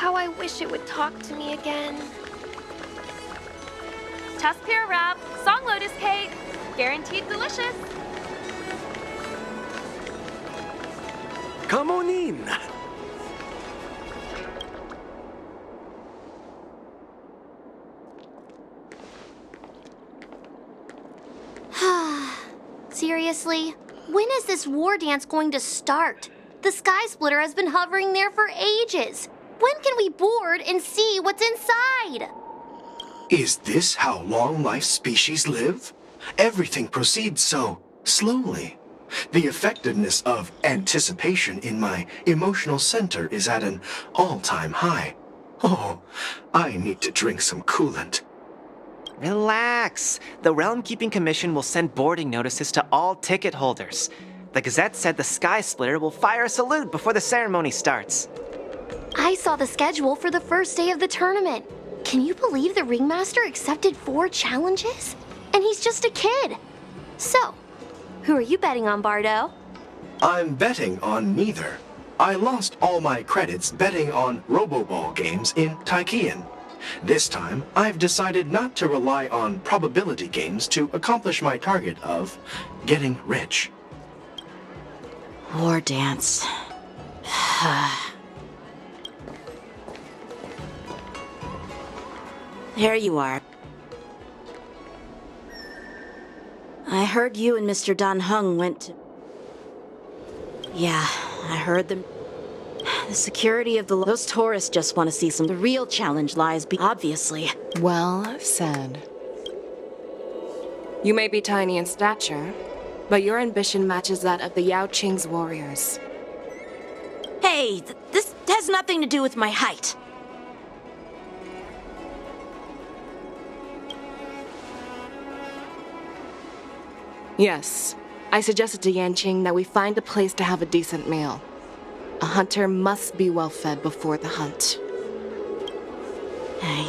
how I wish it would talk to me again. Tusk pear wrap, song lotus cake, guaranteed delicious. Come on in. Seriously? When is this war dance going to start? The Sky Splitter has been hovering there for ages. When can we board and see what's inside? Is this how long-life species live? Everything proceeds so slowly. The effectiveness of anticipation in my emotional center is at an all-time high. Oh, I need to drink some coolant. Relax. The Realm Keeping Commission will send boarding notices to all ticket holders. The Gazette said the Sky Splitter will fire a salute before the ceremony starts. I saw the schedule for the first day of the tournament. Can you believe the Ringmaster accepted 4 challenges? And he's just a kid. So, who are you betting on, Bardo? I'm betting on neither. I lost all my credits betting on Roboball games in Taikian. This time, I've decided not to rely on probability games to accomplish my target of getting rich. War dance. There you are. I heard you and Mr. Dan Heng went to... Yeah, I heard them. The security of those tourists just want to see some... The real challenge lies obviously. Well said. You may be tiny in stature, but your ambition matches that of the Yao Qing's warriors. Hey, this has nothing to do with my height. Yes, I suggested to Yanqing that we find a place to have a decent meal. A hunter must be well fed before the hunt.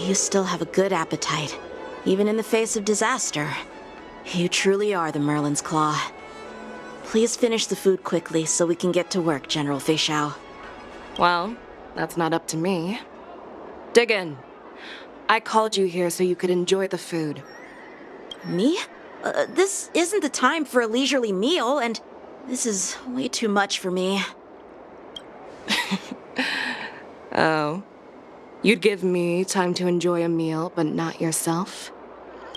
You still have a good appetite, even in the face of disaster. You truly are the Merlin's Claw. Please finish the food quickly so we can get to work, General Fei Shao. Well, that's not up to me. Dig in. I called you here so you could enjoy the food. Me? This isn't the time for a leisurely meal, and this is way too much for me. Oh. You'd give me time to enjoy a meal, but not yourself?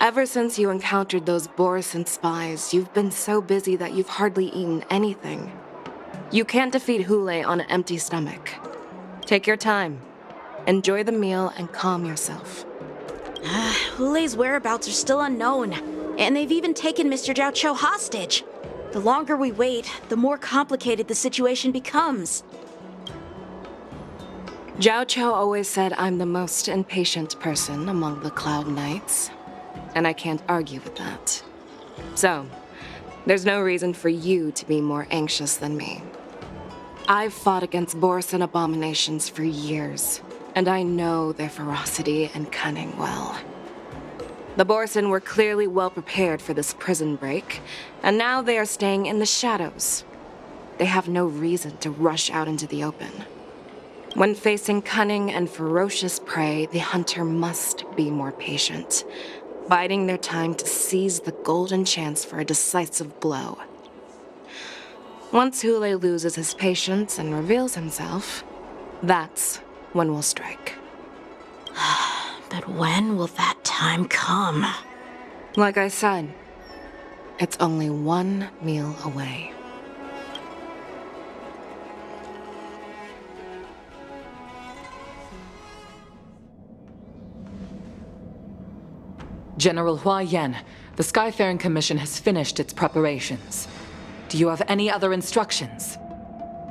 Ever since you encountered those Borisan spies, you've been so busy that you've hardly eaten anything. You can't defeat Hule on an empty stomach. Take your time. Enjoy the meal and calm yourself. Hule's whereabouts are still unknown, and they've even taken Mr. Zhao Cho hostage. The longer we wait, the more complicated the situation becomes. Zhao Cho always said I'm the most impatient person among the Cloud Knights, and I can't argue with that. So, there's no reason for you to be more anxious than me. I've fought against Borisan abominations for years, and I know their ferocity and cunning well. The Borisan were clearly well prepared for this prison break, and now they are staying in the shadows. They have no reason to rush out into the open. When facing cunning and ferocious prey, the hunter must be more patient, biding their time to seize the golden chance for a decisive blow. Once Hule loses his patience and reveals himself, that's when we'll strike. But when will that time come? Like I said, it's only one meal away. General Hua Yan, the Skyfaring Commission has finished its preparations. Do you have any other instructions?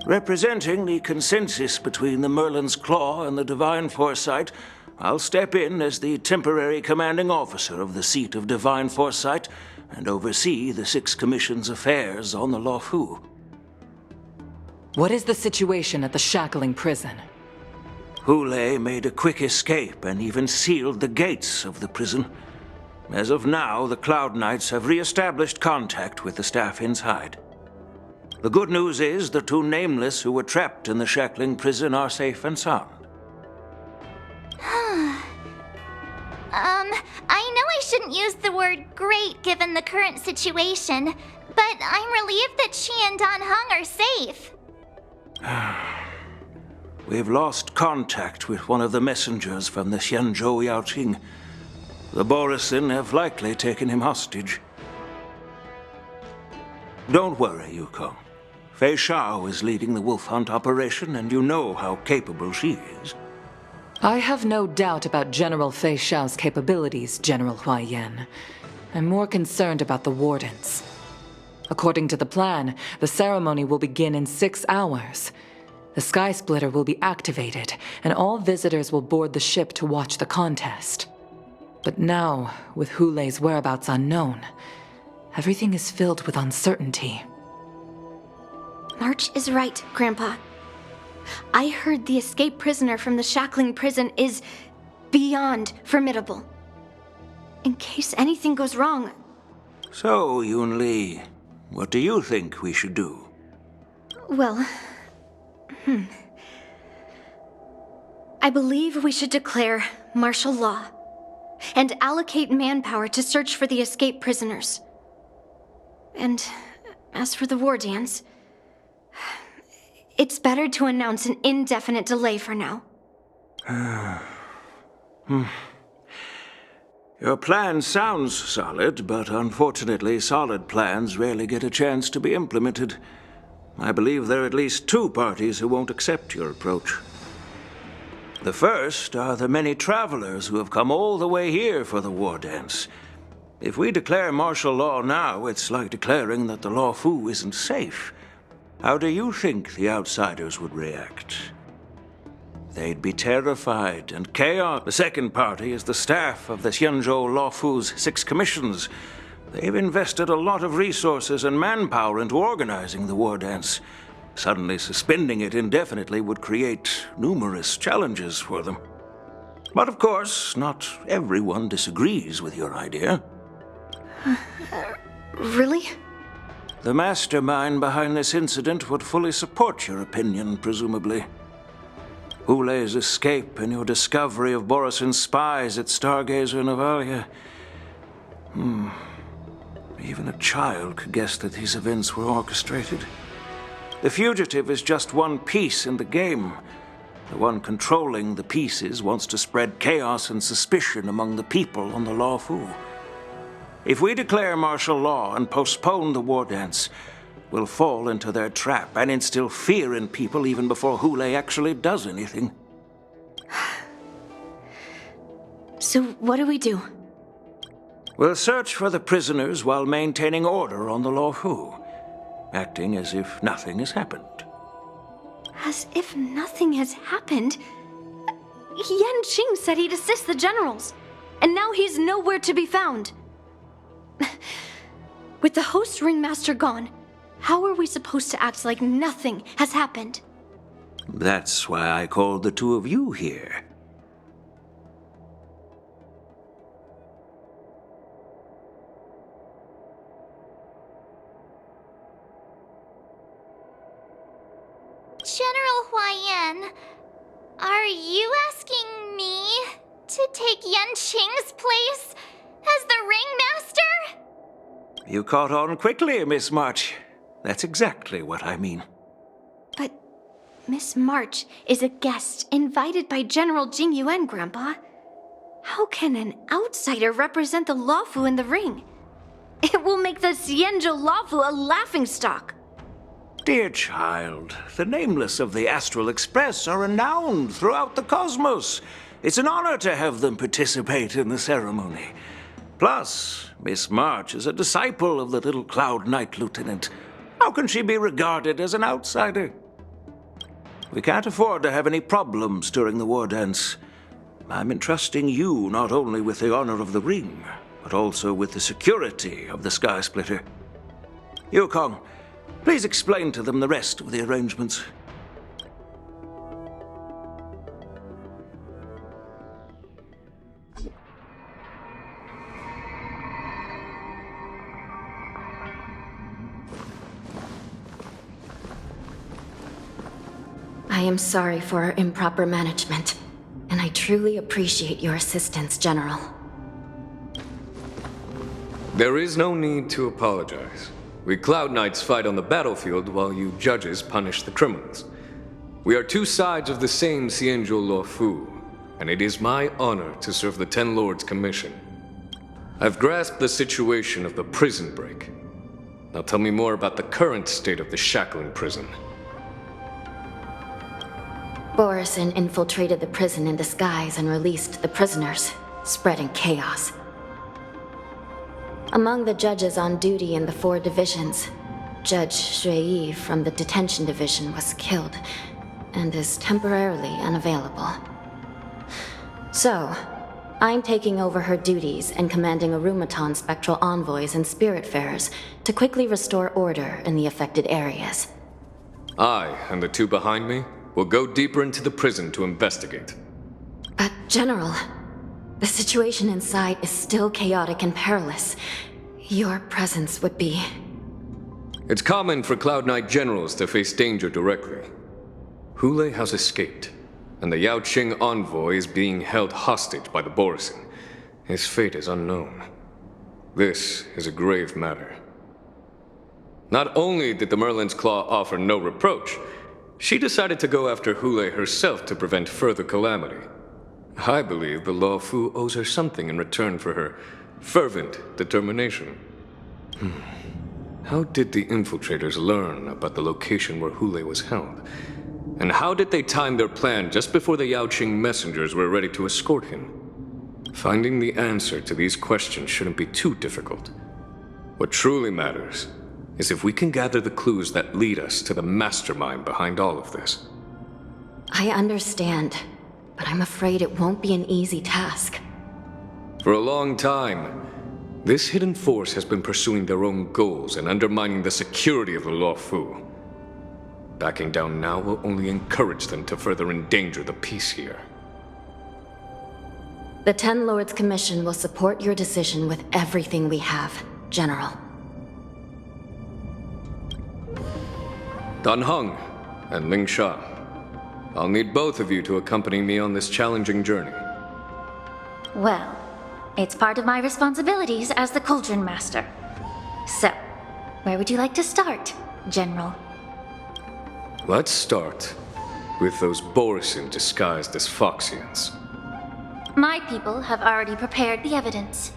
Representing the consensus between the Merlin's Claw and the Divine Foresight, I'll step in as the temporary commanding officer of the seat of Divine Foresight and oversee the 6 Commission's affairs on the Luofu. What is the situation at the shackling prison? Hule made a quick escape and even sealed the gates of the prison. As of now, the Cloud Knights have re-established contact with the staff inside. The good news is the 2 Nameless who were trapped in the shackling prison are safe and sound. I know I shouldn't use the word great given the current situation, but I'm relieved that she and Don Hung are safe. We've lost contact with one of the messengers from the Xianzhou Yaoqing. The Borisin have likely taken him hostage. Don't worry, Yukong. Fei Shao is leading the wolf hunt operation, and you know how capable she is. I have no doubt about General Fei Shao's capabilities, General Huaiyan. I'm more concerned about the wardens. According to the plan, the ceremony will begin in 6 hours. The Sky Splitter will be activated, and all visitors will board the ship to watch the contest. But now, with Hulei's whereabouts unknown, everything is filled with uncertainty. March is right, Grandpa. I heard the escaped prisoner from the Shackling prison is beyond formidable. In case anything goes wrong... So, Yunli, what do you think we should do? Well... I believe we should declare martial law and allocate manpower to search for the escaped prisoners. And as for the war dance... it's better to announce an indefinite delay for now. Your plan sounds solid, but unfortunately solid plans rarely get a chance to be implemented. I believe there are at least 2 parties who won't accept your approach. The first are the many travelers who have come all the way here for the war dance. If we declare martial law now, it's like declaring that the Luofu isn't safe. How do you think the outsiders would react? They'd be terrified and chaos. The second party is the staff of the Xianzhou Luofu's 6 commissions. They've invested a lot of resources and manpower into organizing the war dance. Suddenly suspending it indefinitely would create numerous challenges for them. But of course, not everyone disagrees with your idea. Really? The mastermind behind this incident would fully support your opinion, presumably. Hulei's escape and your discovery of Borisin's spies at Stargazer Navalia. Even a child could guess that these events were orchestrated. The fugitive is just one piece in the game. The one controlling the pieces wants to spread chaos and suspicion among the people on the Luofu. If we declare martial law and postpone the war dance, we'll fall into their trap and instill fear in people even before Hulei actually does anything. So what do we do? We'll search for the prisoners while maintaining order on the Luofu, acting as if nothing has happened. As if nothing has happened? Yan Qing said he'd assist the generals, and now he's nowhere to be found. With the host ringmaster gone, how are we supposed to act like nothing has happened? That's why I called the 2 of you here. General Huaiyan, are you asking me to take Yan Qing's place as the ringmaster? You caught on quickly, Miss March. That's exactly what I mean. But Miss March is a guest invited by General Jing Yuan, Grandpa. How can an outsider represent the Luofu in the ring? It will make the Xianzhou Luofu a laughingstock. Dear child, the nameless of the Astral Express are renowned throughout the cosmos. It's an honor to have them participate in the ceremony. Plus, Miss March is a disciple of the little Cloud Knight Lieutenant. How can she be regarded as an outsider? We can't afford to have any problems during the war dance. I'm entrusting you not only with the honor of the ring, but also with the security of the Sky Splitter. Yukong, please explain to them the rest of the arrangements. I am sorry for our improper management, and I truly appreciate your assistance, General. There is no need to apologize. We Cloud Knights fight on the battlefield while you judges punish the criminals. We are two sides of the same Xianzhou Luofu, and it is my honor to serve the Ten Lords' commission. I've grasped the situation of the prison break. Now tell me more about the current state of the shackling prison. Borisin infiltrated the prison in disguise and released the prisoners, spreading chaos. Among the judges on duty in the 4 divisions, Judge Xueyi from the detention division was killed and is temporarily unavailable. So, I'm taking over her duties and commanding Arumaton spectral envoys and spiritfarers to quickly restore order in the affected areas. I, and the 2 behind me, will go deeper into the prison to investigate. But, General, the situation inside is still chaotic and perilous. Your presence would be... It's common for Cloud Knight generals to face danger directly. Hule has escaped, and the Yaoqing envoy is being held hostage by the Borisin. His fate is unknown. This is a grave matter. Not only did the Merlin's Claw offer no reproach, she decided to go after Hule herself to prevent further calamity. I believe the Luofu owes her something in return for her fervent determination. How did the infiltrators learn about the location where Hule was held? And how did they time their plan just before the Yaoqing messengers were ready to escort him? Finding the answer to these questions shouldn't be too difficult. What truly matters is if we can gather the clues that lead us to the mastermind behind all of this. I understand, but I'm afraid it won't be an easy task. For a long time, this hidden force has been pursuing their own goals and undermining the security of the Luofu. Backing down now will only encourage them to further endanger the peace here. The Ten Lords Commission will support your decision with everything we have, General. Dan Heng and Ling Sha, I'll need both of you to accompany me on this challenging journey. Well, it's part of my responsibilities as the Cauldron Master. So, where would you like to start, General? Let's start with those Borisin disguised as Foxians. My people have already prepared the evidence.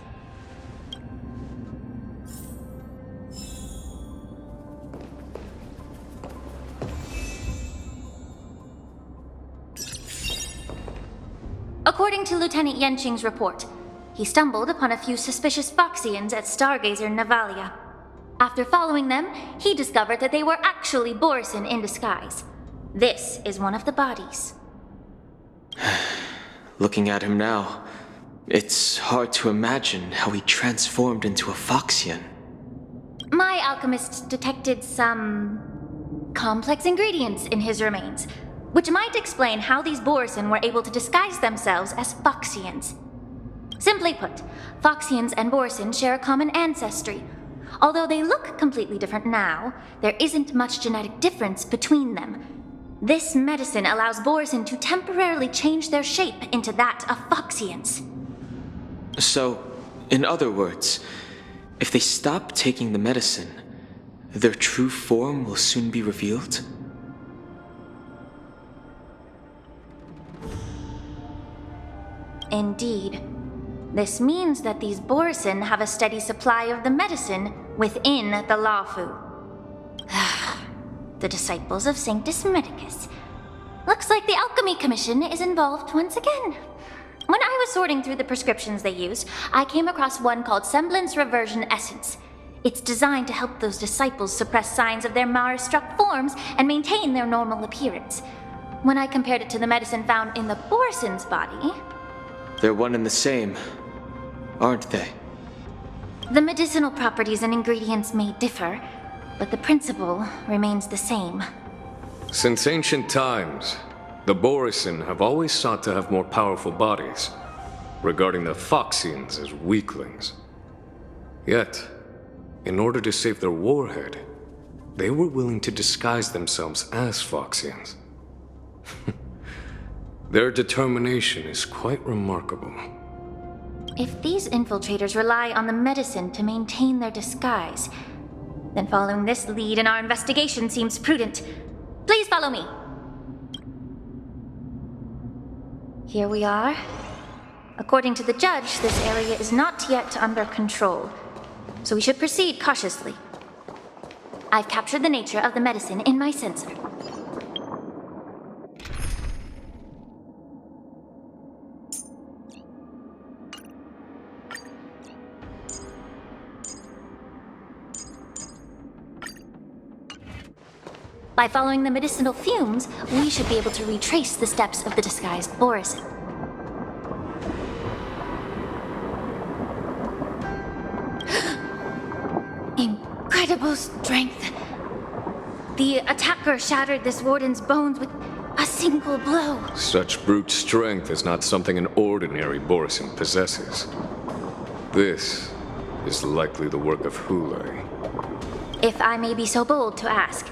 According to Lieutenant Yanqing's report, he stumbled upon a few suspicious Foxians at Stargazer Navalia. After following them, he discovered that they were actually Borisin in disguise. This is one of the bodies. Looking at him now, it's hard to imagine how he transformed into a Foxian. My alchemists detected some complex ingredients in his remains, which might explain how these Borisin were able to disguise themselves as Foxians. Simply put, Foxians and Borisin share a common ancestry. Although they look completely different now, there isn't much genetic difference between them. This medicine allows Borisin to temporarily change their shape into that of Foxians. So, in other words, if they stop taking the medicine, their true form will soon be revealed? Indeed. This means that these Borisin have a steady supply of the medicine within the Luofu. The disciples of Sanctus Medicus. Looks like the Alchemy Commission is involved once again. When I was sorting through the prescriptions they used, I came across one called Semblance Reversion Essence. It's designed to help those disciples suppress signs of their Mara-struck forms and maintain their normal appearance. When I compared it to the medicine found in the Borisin's body... They're one and the same, aren't they? The medicinal properties and ingredients may differ, but the principle remains the same. Since ancient times, the Borisin have always sought to have more powerful bodies, regarding the Foxians as weaklings. Yet, in order to save their warhead, they were willing to disguise themselves as Foxians. Their determination is quite remarkable. If these infiltrators rely on the medicine to maintain their disguise, then following this lead in our investigation seems prudent. Please follow me. Here we are. According to the judge, this area is not yet under control, so we should proceed cautiously. I've captured the nature of the medicine in my sensor. By following the medicinal fumes, we should be able to retrace the steps of the disguised Borison. Incredible strength. The attacker shattered this warden's bones with a single blow. Such brute strength is not something an ordinary Borison possesses. This is likely the work of Yunli. If I may be so bold to ask,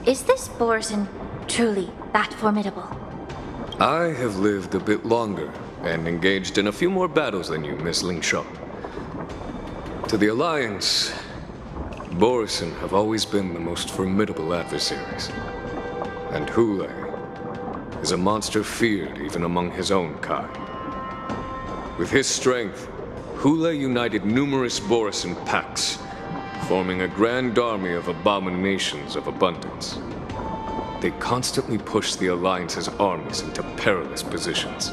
is this Borison truly that formidable? I have lived a bit longer and engaged in a few more battles than you, Miss Lingshaw. To the Alliance, Borison have always been the most formidable adversaries. And Yunli is a monster feared even among his own kind. With his strength, Yunli united numerous Borison pacts, forming a grand army of abominations of abundance. They constantly push the Alliance's armies into perilous positions.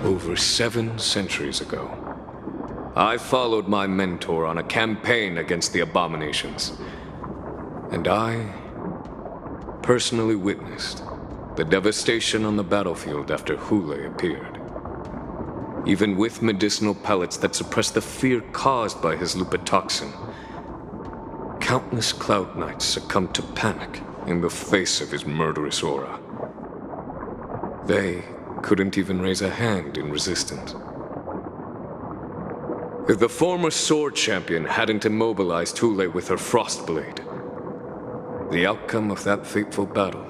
Over 7 centuries ago, I followed my mentor on a campaign against the abominations, and I personally witnessed the devastation on the battlefield after Yunli appeared. Even with medicinal pellets that suppressed the fear caused by his lupitoxin, countless Cloud Knights succumbed to panic in the face of his murderous aura. They couldn't even raise a hand in resistance. If the former sword champion hadn't immobilized Yunli with her Frostblade, the outcome of that fateful battle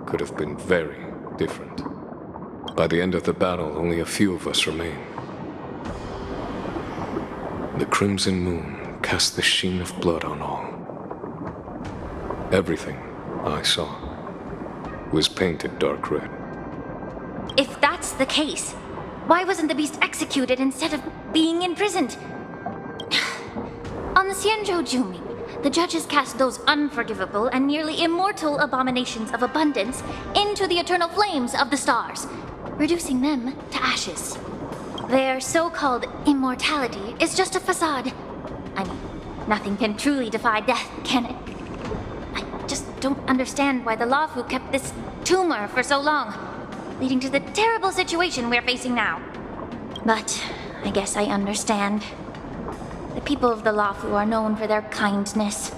could have been very different. By the end of the battle, only a few of us remained. The crimson moon cast the sheen of blood on all. Everything I saw was painted dark red. If that's the case, why wasn't the beast executed instead of being imprisoned? On the Xianzhou Juming, the judges cast those unforgivable and nearly immortal abominations of abundance into the eternal flames of the stars, reducing them to ashes. Their so-called immortality is just a facade. I mean, nothing can truly defy death, can it? I just don't understand why the Luofu kept this tumor for so long, leading to the terrible situation we're facing now. But I guess I understand. The people of the Luofu are known for their kindness.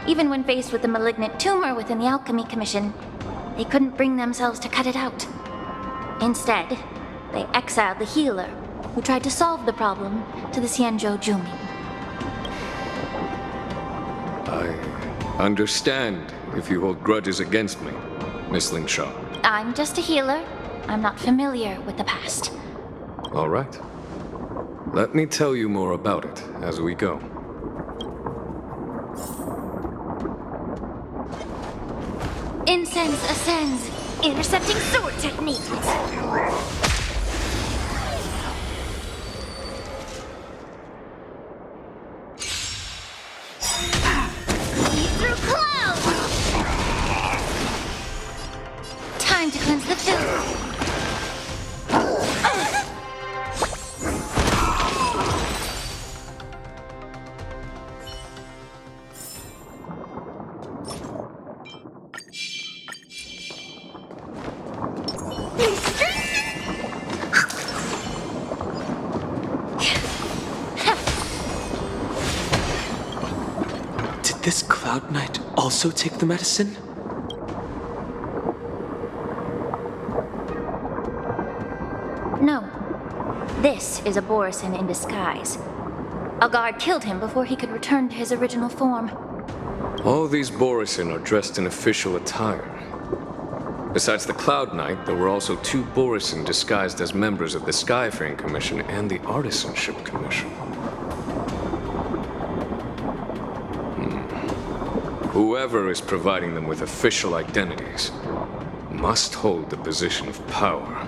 Even when faced with the malignant tumor within the Alchemy Commission, they couldn't bring themselves to cut it out. Instead, they exiled the healer, who tried to solve the problem, to the Xianzhou Juming. I understand if you hold grudges against me, Miss Lingshaw. I'm just a healer. I'm not familiar with the past. All right. Let me tell you more about it as we go. Incense ascends. Intercepting sword techniques. Through clouds. Time to cleanse the filth. This Cloud Knight also take the medicine? No. This is a Borison in disguise. A guard killed him before he could return to his original form. All these Borison are dressed in official attire. Besides the Cloud Knight, there were also 2 Borisin disguised as members of the Skyfaring Commission and the Artisanship Commission. Whoever is providing them with official identities must hold the position of power.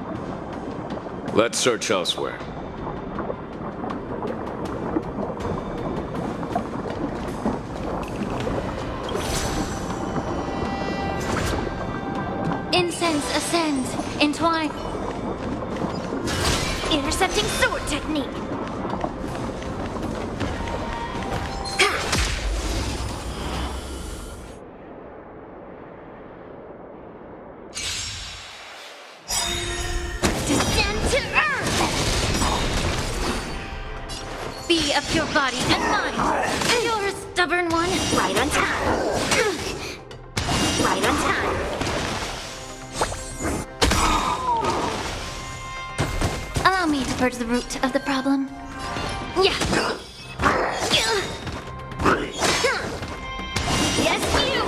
Let's search elsewhere. Incense ascends, entwine. Intercepting sword technique. Descend to earth! Be of your body and mind. You're a stubborn one. Right on time. Right on time. Allow me to purge the root of the problem. Yeah. Yes, you!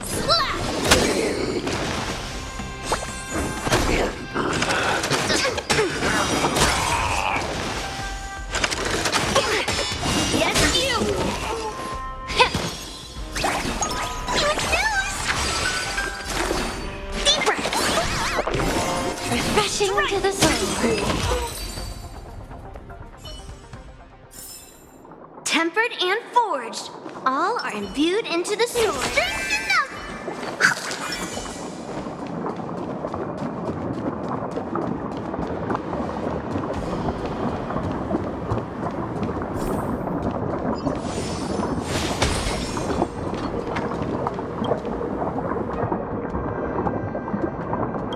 Slap! Yes, you! Deep breath! Refreshing to the soul. Tempered and forged. All are imbued into the sword.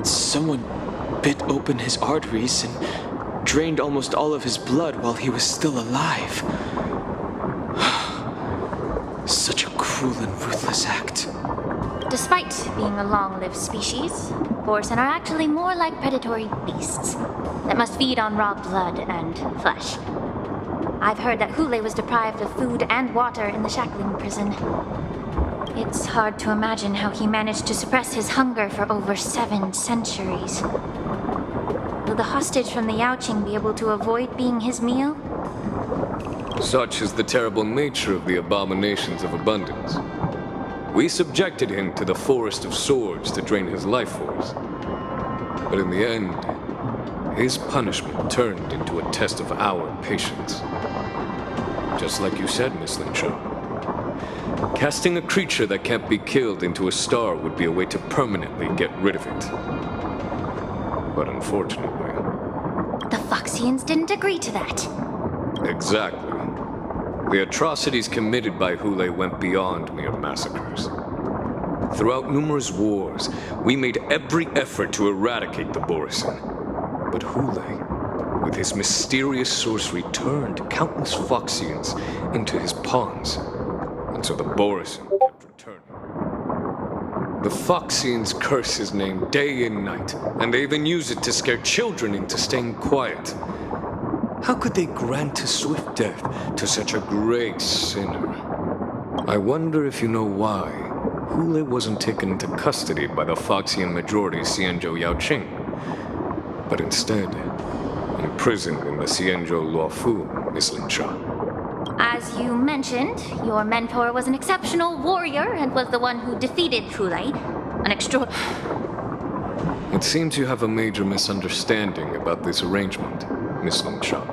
Someone bit open his arteries and drained almost all of his blood while he was still alive. Such a cruel and ruthless act. Despite being a long-lived species, Borisin are actually more like predatory beasts that must feed on raw blood and flesh. I've heard that Yunli was deprived of food and water in the shackling prison. It's hard to imagine how he managed to suppress his hunger for over 7 centuries. Will the hostage from the Yaoqing be able to avoid being his meal? Such is the terrible nature of the abominations of abundance. We subjected him to the forest of swords to drain his life force. But in the end, his punishment turned into a test of our patience. Just like you said, Miss Linshaw. Casting a creature that can't be killed into a star would be a way to permanently get rid of it. But unfortunately... The Foxians didn't agree to that. Exactly. The atrocities committed by Yunli went beyond mere massacres. Throughout numerous wars, we made every effort to eradicate the Borisin. But Yunli, with his mysterious sorcery, turned countless Foxians into his pawns. And so the Borisin kept returning. The Foxians curse his name day and night, and they even use it to scare children into staying quiet. How could they grant a swift death to such a great sinner? I wonder if you know why Yunli wasn't taken into custody by the Foxian majority Xianzhou Yaoqing, but instead imprisoned in the Xianzhou Luofu, Miss Linshaw. As you mentioned, your mentor was an exceptional warrior and was the one who defeated Yunli. An It seems you have a major misunderstanding about this arrangement, Miss Linshaw.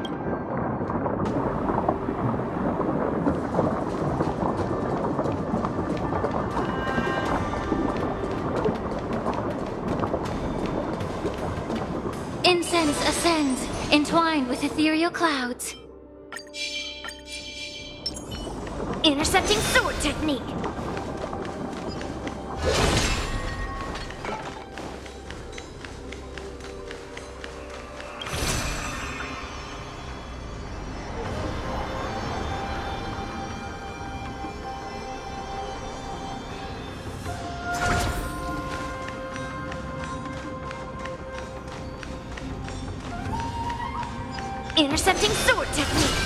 Incense ascends, entwined with ethereal clouds. Intercepting sword technique. Intercepting sword technique.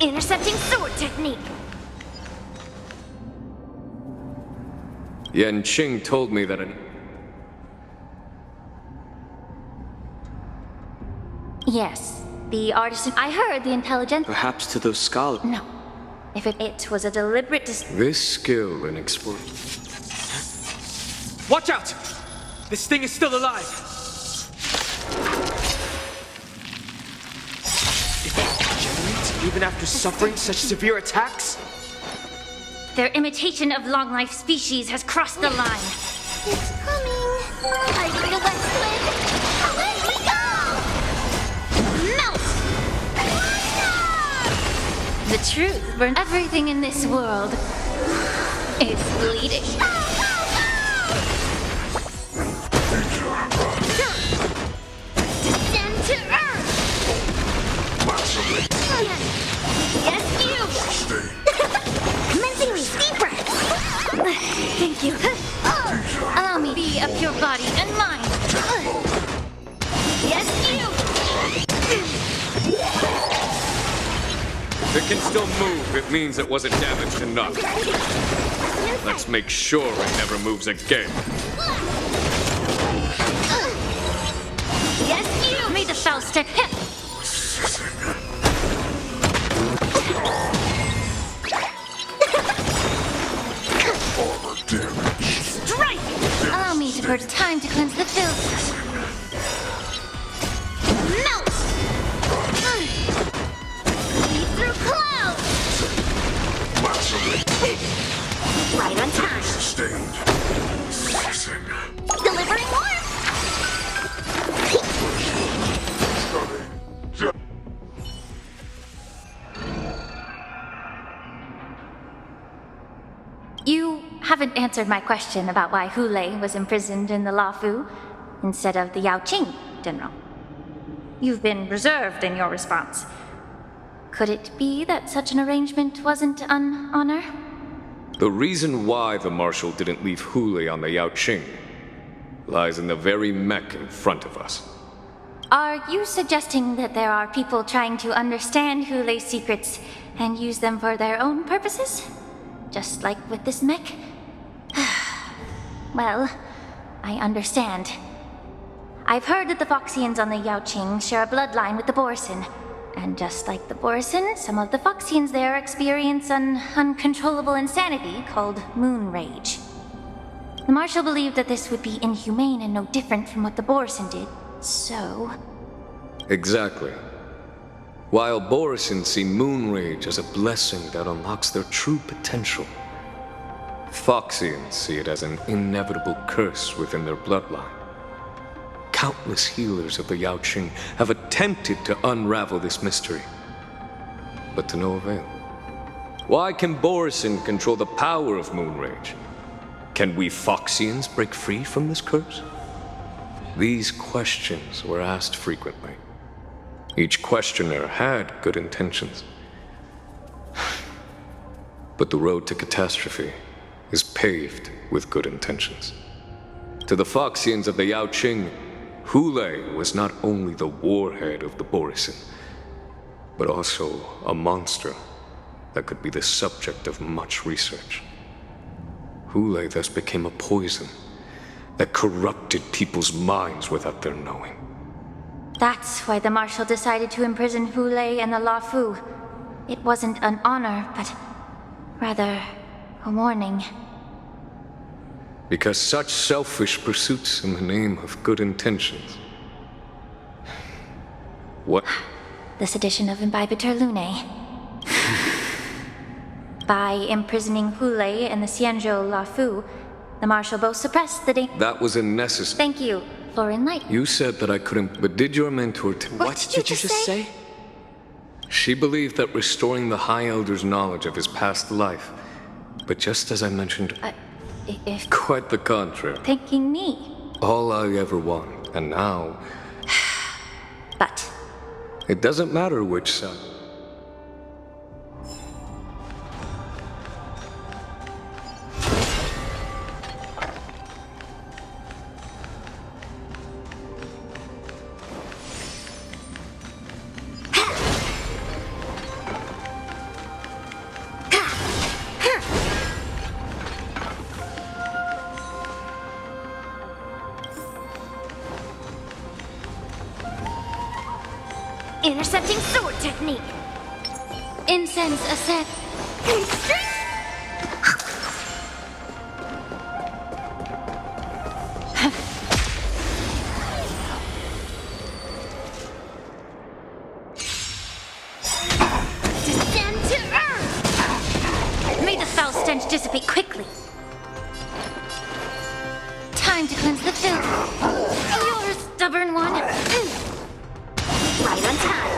intercepting sword technique. Yan Qing told me that an... Yes, the artisan. I heard the intelligence. Perhaps to those scholars. No. If it was a deliberate This skill in exploring... Watch out! This thing is still alive! It regenerates even after suffering such severe attacks? Their imitation of long-life species has crossed the line. It's coming. I need a west wind. Let me go! Melt! The truth burns. Everything in this world is bleeding. Descend to earth! Yes, you! Commencing these deep breaths! Thank you. Allow me to be of your body and mind. Yes, you! If it can still move, it means it wasn't damaged enough. Let's make sure it never moves again. Yes, you! May the foul step hit! Strike! Allow me to purge time to cleanse the filth. Melt! Lead through clouds! Right on time. Delivering warmth! You haven't answered my question about why Hule was imprisoned in the Lafu instead of the Yaoqing, General. You've been reserved in your response. Could it be that such an arrangement wasn't an honor? The reason why the Marshal didn't leave Hule on the Yaoqing lies in the very mech in front of us. Are you suggesting that there are people trying to understand Hule's secrets and use them for their own purposes? Just like with this mech? Well, I understand. I've heard that the Foxians on the Yaoqing share a bloodline with the Borson. And just like the Borson, some of the Foxians there experience an uncontrollable insanity called moon rage. The Marshal believed that this would be inhumane and no different from what the Borson did, so... Exactly. While Borison see moon rage as a blessing that unlocks their true potential, Foxians see it as an inevitable curse within their bloodline. Countless healers of the Yaoqing have attempted to unravel this mystery, but to no avail. Why can Borison control the power of moon rage? Can we Foxians break free from this curse? These questions were asked frequently. Each questioner had good intentions. But the road to catastrophe is paved with good intentions. To the Foxians of the Yaoqing, Hule was not only the warhead of the Borison, but also a monster that could be the subject of much research. Hule thus became a poison that corrupted people's minds without their knowing. That's why the Marshal decided to imprison Hule and the Lafu. It wasn't an honor, but rather a warning. Because such selfish pursuits in the name of good intentions. What? This edition of Imbibitor Lunae. By imprisoning Hule and the Xianzhou Lafu, the Marshal both suppressed the That was unnecessary. Thank you for enlightening. You said that I couldn't, but did your mentor What did you just say? She believed that restoring the High Elder's knowledge of his past life, but just as I mentioned, If quite the contrary. thanking me. All I ever want, and now, But it doesn't matter which side. intercepting sword technique. Incense ascend. Descend to earth. May the foul stench dissipate quickly. Time to cleanse the filth. You're a stubborn one. Right on time.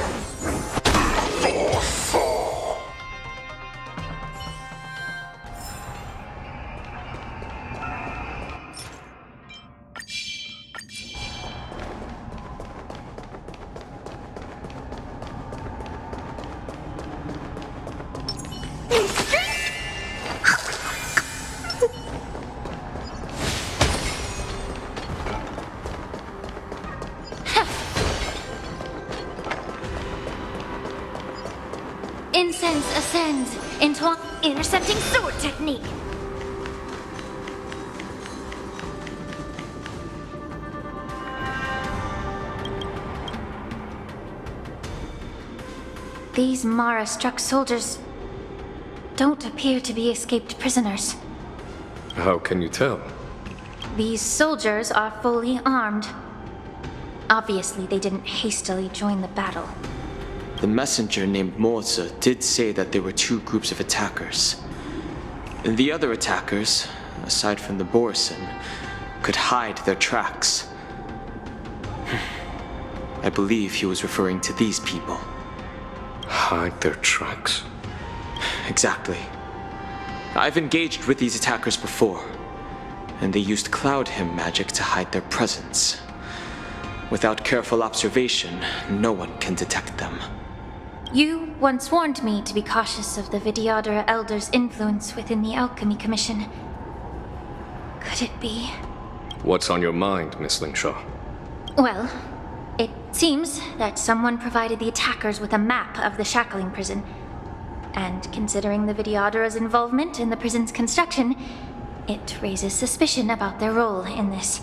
Incense ascends into intercepting sword technique. These Mara-struck soldiers don't appear to be escaped prisoners. How can you tell? These soldiers are fully armed. Obviously, they didn't hastily join the battle. The messenger named Morza did say that there were two groups of attackers. And the other attackers, aside from the Borison, could hide their tracks. I believe he was referring to these people. Hide their tracks? Exactly. I've engaged with these attackers before, and they used Cloud Hymn magic to hide their presence. Without careful observation, no one can detect them. You once warned me to be cautious of the Vidyadhara Elder's influence within the Alchemy Commission. Could it be? What's on your mind, Miss Lingshaw? Well, it seems that someone provided the attackers with a map of the shackling prison. And considering the Vidyadhara's involvement in the prison's construction, it raises suspicion about their role in this.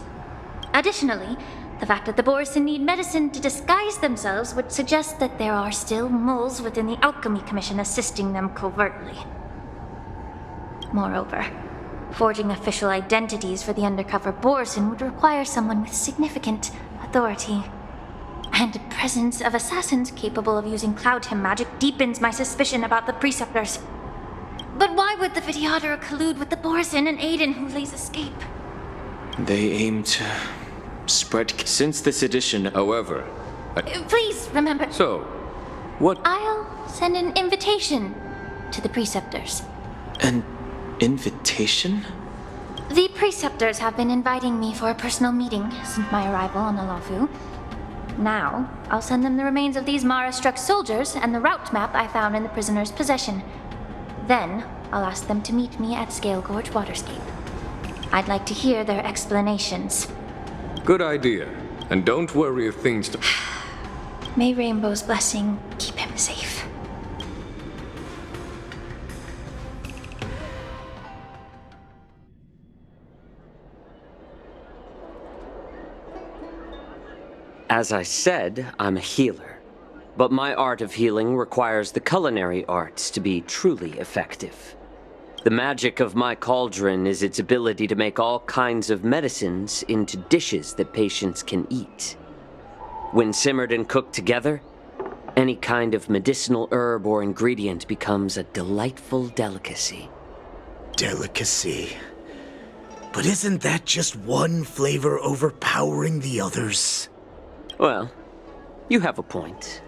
Additionally, the fact that the Borison need medicine to disguise themselves would suggest that there are still moles within the Alchemy Commission assisting them covertly. Moreover, forging official identities for the undercover Borison would require someone with significant authority. And the presence of assassins capable of using Cloud Hymn magic deepens my suspicion about the Preceptors. But why would the Vidyadhara collude with the Borison and aid in Hule's escape? They aim to spread since this edition. However, Please remember. So, what? I'll send an invitation to the Preceptors. An invitation? The Preceptors have been inviting me for a personal meeting since my arrival on Alafu. Now, I'll send them the remains of these Mara-struck soldiers and the route map I found in the prisoner's possession. Then, I'll ask them to meet me at Scale Gorge Waterscape. I'd like to hear their explanations. Good idea. And don't worry if things don't... May Rainbow's blessing keep him safe. As I said, I'm a healer. But my art of healing requires the culinary arts to be truly effective. The magic of my cauldron is its ability to make all kinds of medicines into dishes that patients can eat. When simmered and cooked together, any kind of medicinal herb or ingredient becomes a delightful delicacy. Delicacy. But isn't that just one flavor overpowering the others? Well, you have a point.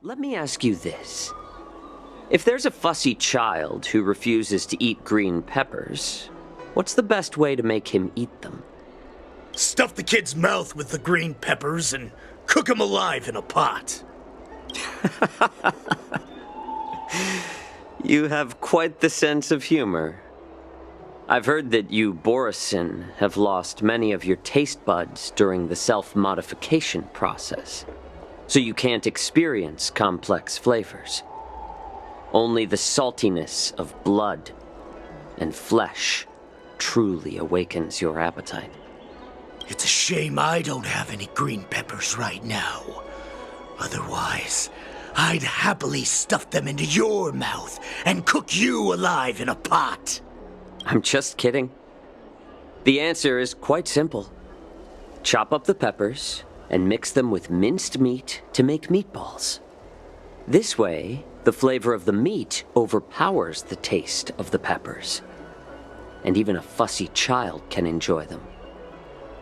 Let me ask you this. If there's a fussy child who refuses to eat green peppers, what's the best way to make him eat them? Stuff the kid's mouth with the green peppers and cook him alive in a pot. You have quite the sense of humor. I've heard that you, Borison, have lost many of your taste buds during the self-modification process, so you can't experience complex flavors. Only the saltiness of blood and flesh truly awakens your appetite. It's a shame I don't have any green peppers right now. Otherwise, I'd happily stuff them into your mouth and cook you alive in a pot. I'm just kidding. The answer is quite simple. Chop up the peppers and mix them with minced meat to make meatballs. This way, the flavor of the meat overpowers the taste of the peppers. And even a fussy child can enjoy them.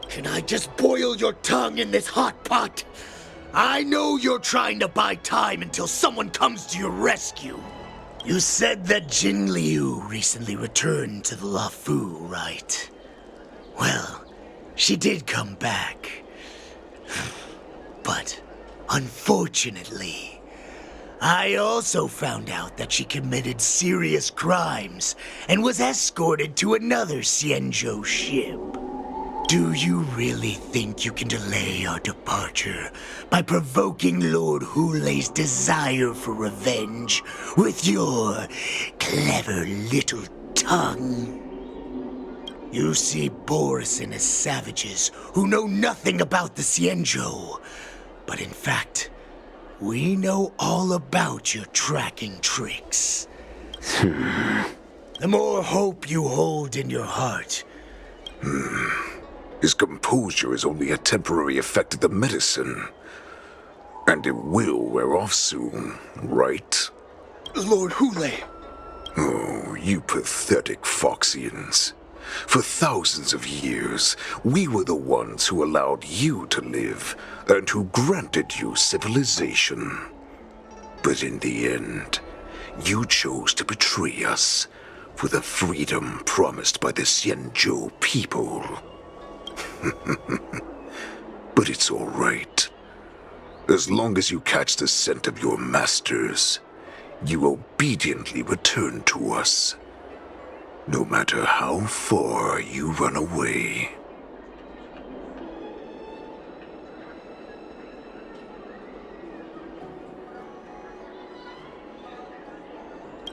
Can I just boil your tongue in this hot pot? I know you're trying to buy time until someone comes to your rescue. You said that Yunli recently returned to the Lafu, right? Well, she did come back. But, unfortunately, I also found out that she committed serious crimes and was escorted to another Xianzhou ship. Do you really think you can delay our departure by provoking Lord Hulei's desire for revenge with your clever little tongue? You see Borison as savages who know nothing about the Xianzhou, but in fact, we know all about your tracking tricks. The more hope you hold in your heart, His composure is only a temporary effect of the medicine. And it will wear off soon, right? Lord Hulei. Oh, you pathetic Foxians. For thousands of years, we were the ones who allowed you to live and who granted you civilization. But in the end, you chose to betray us for the freedom promised by the Xianzhou people. But it's all right. As long as you catch the scent of your masters, you obediently return to us. No matter how far you run away.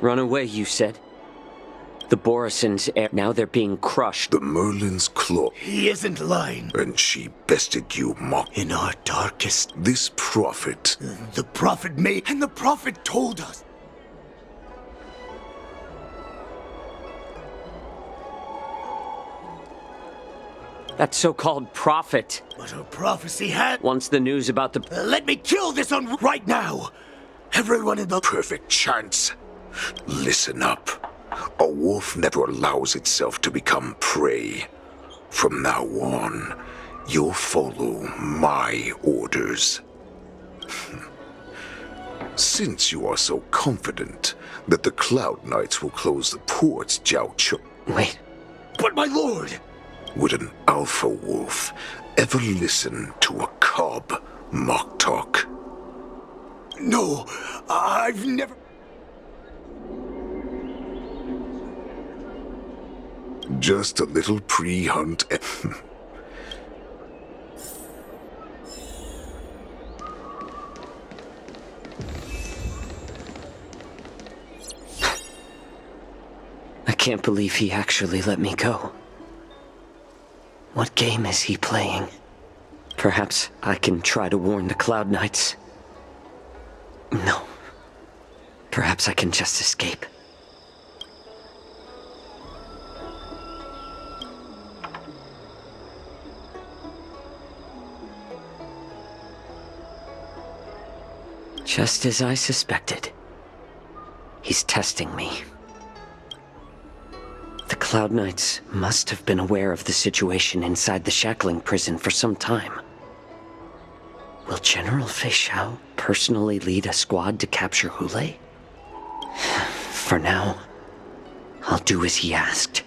Run away, you said? The Borison's air. Now they're being crushed. The Merlin's claw. He isn't lying. And she bested you, mock. In our darkest. This prophet. The prophet made. And the prophet told us. That so-called prophet. But her prophecy had. Once the news about the. Let me kill this one right now. Everyone in the. Perfect chance. Listen up. A wolf never allows itself to become prey. From now on, you'll follow my orders. Since you are so confident that the Cloud Knights will close the ports, Jiao Chu. Wait. But my lord! Would an alpha wolf ever listen to a cub, Mock Talk? No, I've never... Just a little pre-hunt. I can't believe he actually let me go. What game is he playing? Perhaps I can try to warn the Cloud Knights. No. Perhaps I can just escape. Just as I suspected. He's testing me. The Cloud Knights must have been aware of the situation inside the shackling prison for some time. Will General Fei Xiao personally lead a squad to capture Hulei? For now, I'll do as he asked.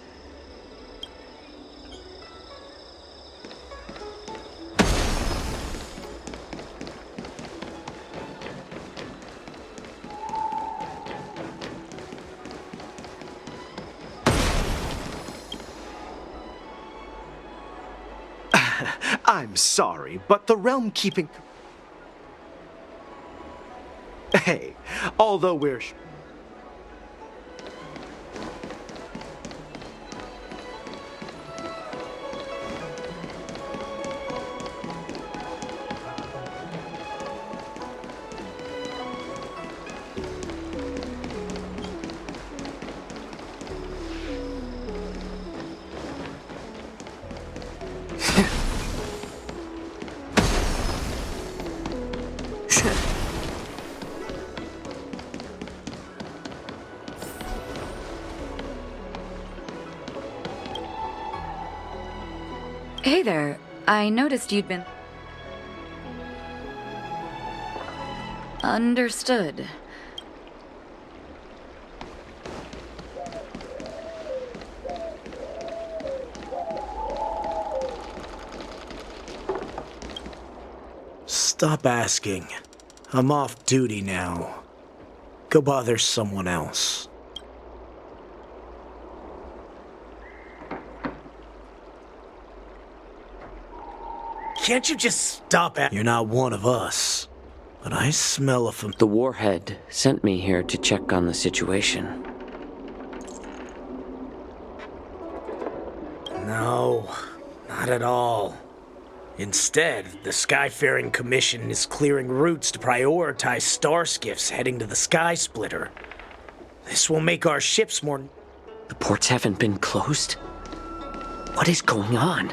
I'm sorry, but the realm keeping... Hey, although we're... Hey there. I noticed you'd been... Understood. Stop asking. I'm off duty now. Go bother someone else. Can't you just stop You're not one of us. But I smell a The warhead sent me here to check on the situation. No, not at all. Instead, the Skyfaring Commission is clearing routes to prioritize star skiffs heading to the Sky Splitter. This will make our ships more... The ports haven't been closed? What is going on?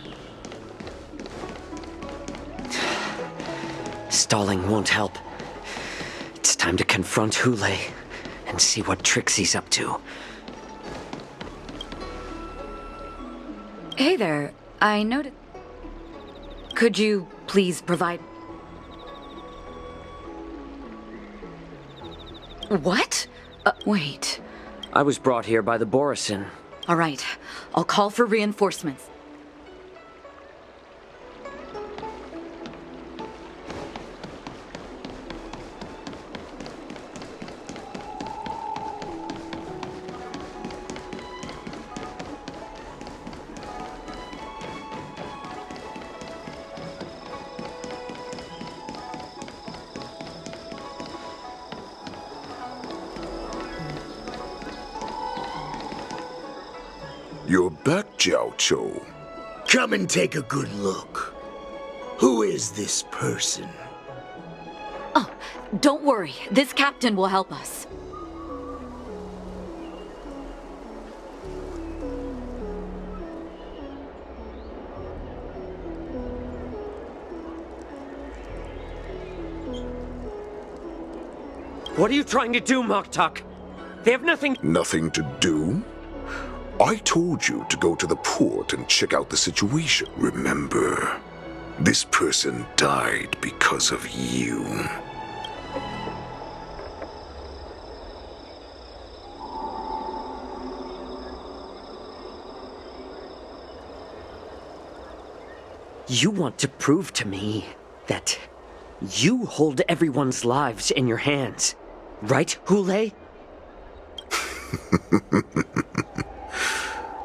Stalling won't help. It's time to confront Yunli and see what tricks he's up to. Hey there. I noticed... Could you please provide... What? Wait. I was brought here by the Borison. All right. I'll call for reinforcements. You're back, Jiao Cho. Come and take a good look. Who is this person? Oh, don't worry. This captain will help us. What are you trying to do, Moktak? They have nothing... Nothing to do? I told you to go to the port and check out the situation. Remember, this person died because of you. You want to prove to me that you hold everyone's lives in your hands, right, Yunli?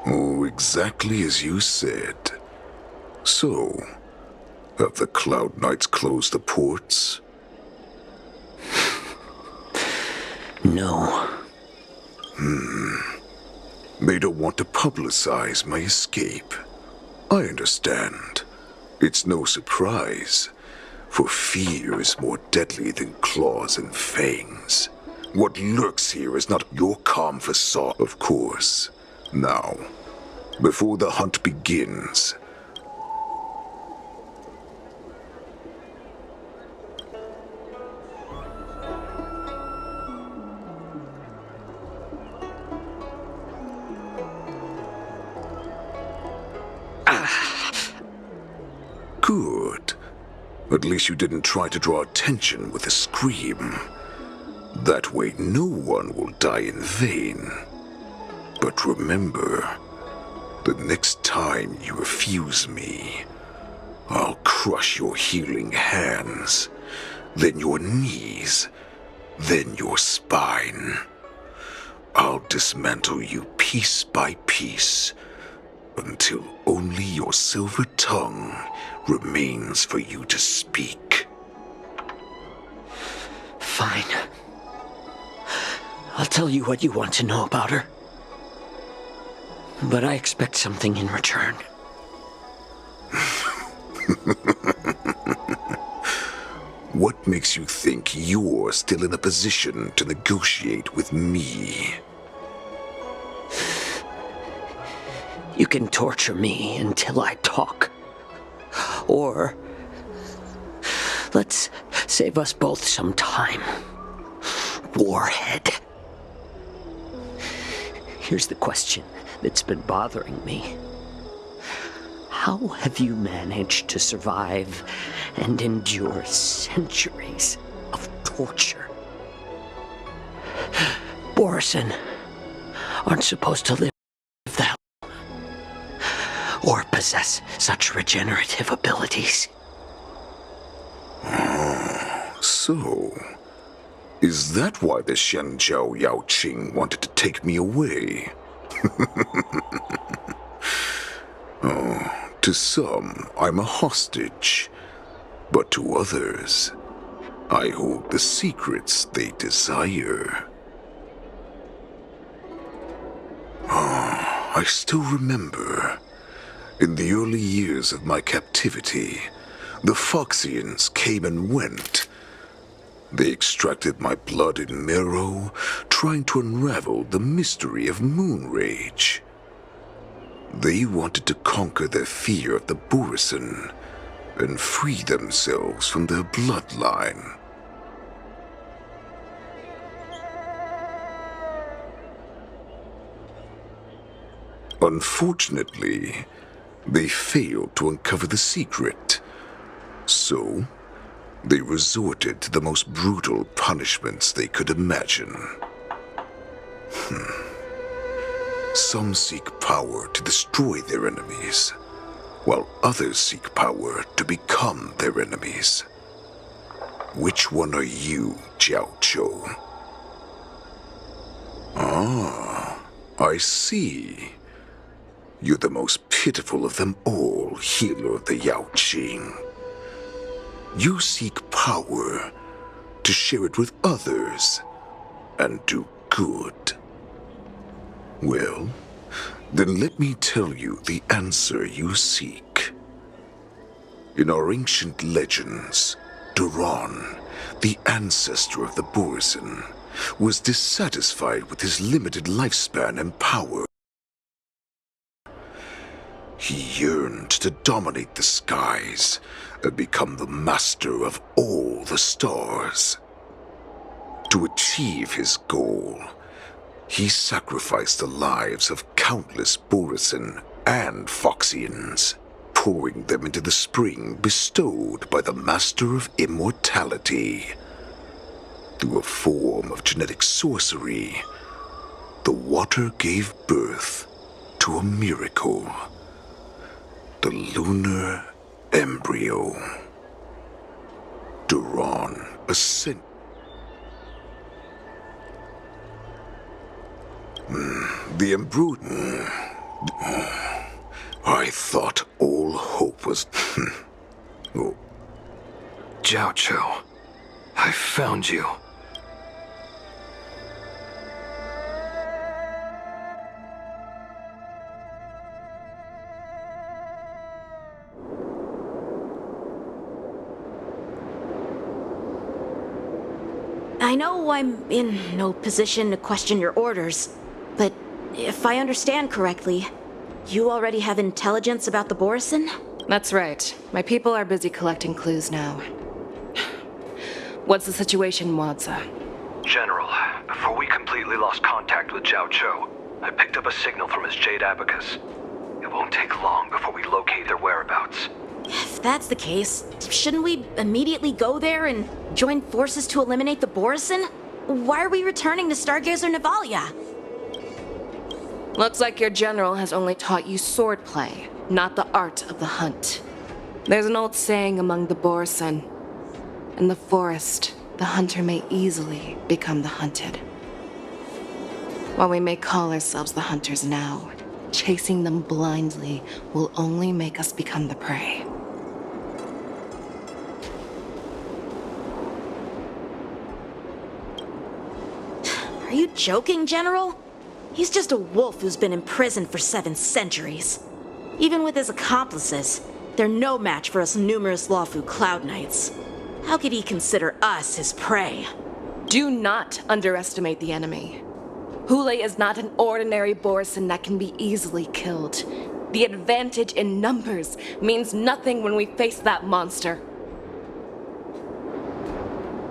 Oh, exactly as you said. So, have the Cloud Knights closed the ports? No. They don't want to publicize my escape. I understand. It's no surprise, for fear is more deadly than claws and fangs. What lurks here is not your calm facade, of course. Now, before the hunt begins... Good. At least you didn't try to draw attention with a scream. That way no one will die in vain. But remember, the next time you refuse me, I'll crush your healing hands, then your knees, then your spine. I'll dismantle you piece by piece, until only your silver tongue remains for you to speak. Fine. I'll tell you what you want to know about her. But I expect something in return. What makes you think you're still in a position to negotiate with me? You can torture me until I talk. Or let's Save us both some time. Warhead. Here's the question that's been bothering me. How have you managed to survive and endure centuries of torture? Borison aren't supposed to live that long, or possess such regenerative abilities. So, is that why the Shenjiao Yao Qing wanted to take me away? To some, I'm a hostage, but to others, I hold the secrets they desire. I still remember, in the early years of my captivity, the Foxians came and went. They extracted my blood and marrow, trying to unravel the mystery of moon rage. They wanted to conquer their fear of the Borison and free themselves from their bloodline. Unfortunately, they failed to uncover the secret. So, they resorted to the most brutal punishments they could imagine. Some seek power to destroy their enemies, while others seek power to become their enemies. Which one are you, Jiao Chou? Ah, I see. You're the most pitiful of them all, healer of the Yao Qing. You seek power to share it with others and do good. Well, then let me tell you the answer you seek. In our ancient legends, Duran, the ancestor of the Borison, was dissatisfied with his limited lifespan and power. He yearned to dominate the skies and become the master of all the stars. To achieve his goal, he sacrificed the lives of countless Borison and Foxians, pouring them into the spring bestowed by the Master of Immortality. Through a form of genetic sorcery, the water gave birth to a miracle. The lunar embryo. Duran ascended. The embryo. I thought all hope was. Oh. Jiao Chou, I found you. I know I'm in no position to question your orders, but if I understand correctly, you already have intelligence about the Borison? That's right. My people are busy collecting clues now. What's the situation, Wadza? General, before we completely lost contact with Jiao Chou, I picked up a signal from his Jade Abacus. It won't take long before we locate their whereabouts. If that's the case, shouldn't we immediately go there and join forces to eliminate the Borison? Why are we returning to Stargazer Navalia? Looks like your general has only taught you swordplay, not the art of the hunt. There's an old saying among the Borison. In the forest, the hunter may easily become the hunted. While we may call ourselves the hunters now, chasing them blindly will only make us become the prey. Are you joking, General? He's just a wolf who's been imprisoned for 7 centuries. Even with his accomplices, they're no match for us numerous Lawfu Cloud Knights. How could he consider us his prey? Do not underestimate the enemy. Yunli is not an ordinary Borison that can be easily killed. The advantage in numbers means nothing when we face that monster.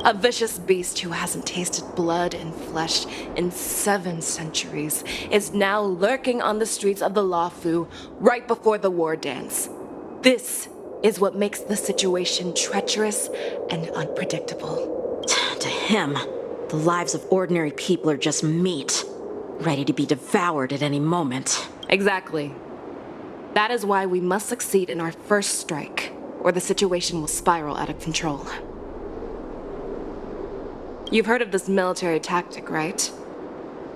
A vicious beast who hasn't tasted blood and flesh in 7 centuries is now lurking on the streets of the Luofu right before the war dance. This is what makes the situation treacherous and unpredictable. To him, the lives of ordinary people are just meat, ready to be devoured at any moment. Exactly. That is why we must succeed in our first strike, or the situation will spiral out of control. You've heard of this military tactic, right?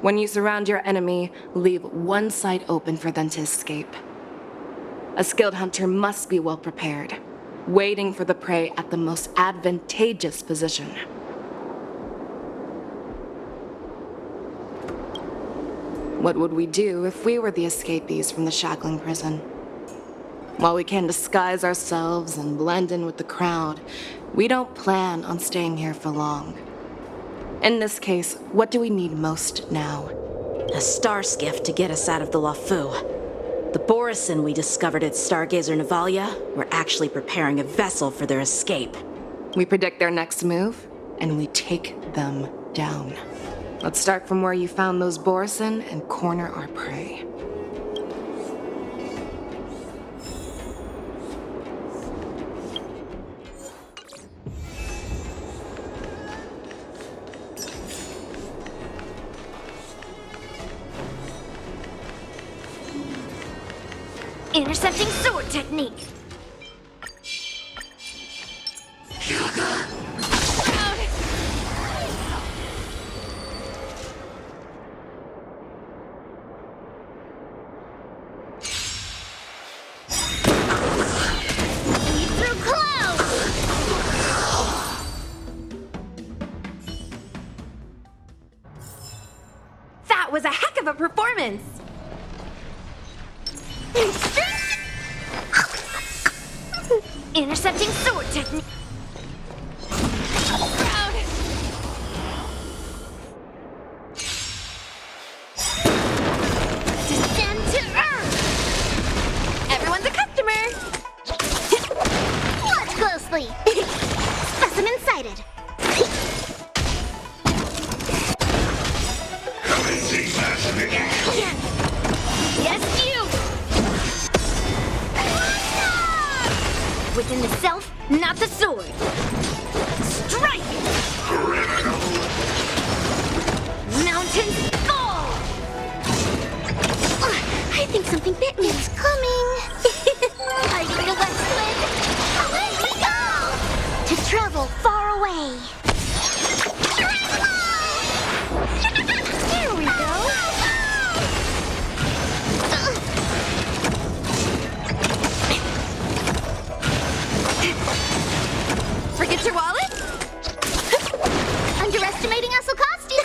When you surround your enemy, leave one side open for them to escape. A skilled hunter must be well prepared, waiting for the prey at the most advantageous position. What would we do if we were the escapees from the shackling prison? While we can disguise ourselves and blend in with the crowd, we don't plan on staying here for long. In this case, what do we need most now? A star skiff to get us out of the Luofu. The Borison we discovered at Stargazer Navalia were actually preparing a vessel for their escape. We predict their next move, and we take them down. Let's start from where you found those Borison and corner our prey. Intercepting sword technique. That was a heck of a performance! Intercepting sword technique. Descend to earth! Everyone's a customer! Watch closely. Specimen sighted. Yes, you! Within the self, not the sword. Strike! Mountains fall! I think something bit me. It's coming. Fighting the west wind. Away we go! To travel far away. There we go. Forget your wallet? Underestimating Asokasti.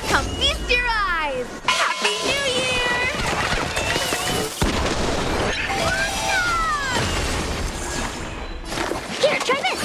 Come feast your eyes! Happy New Year! Here, try this.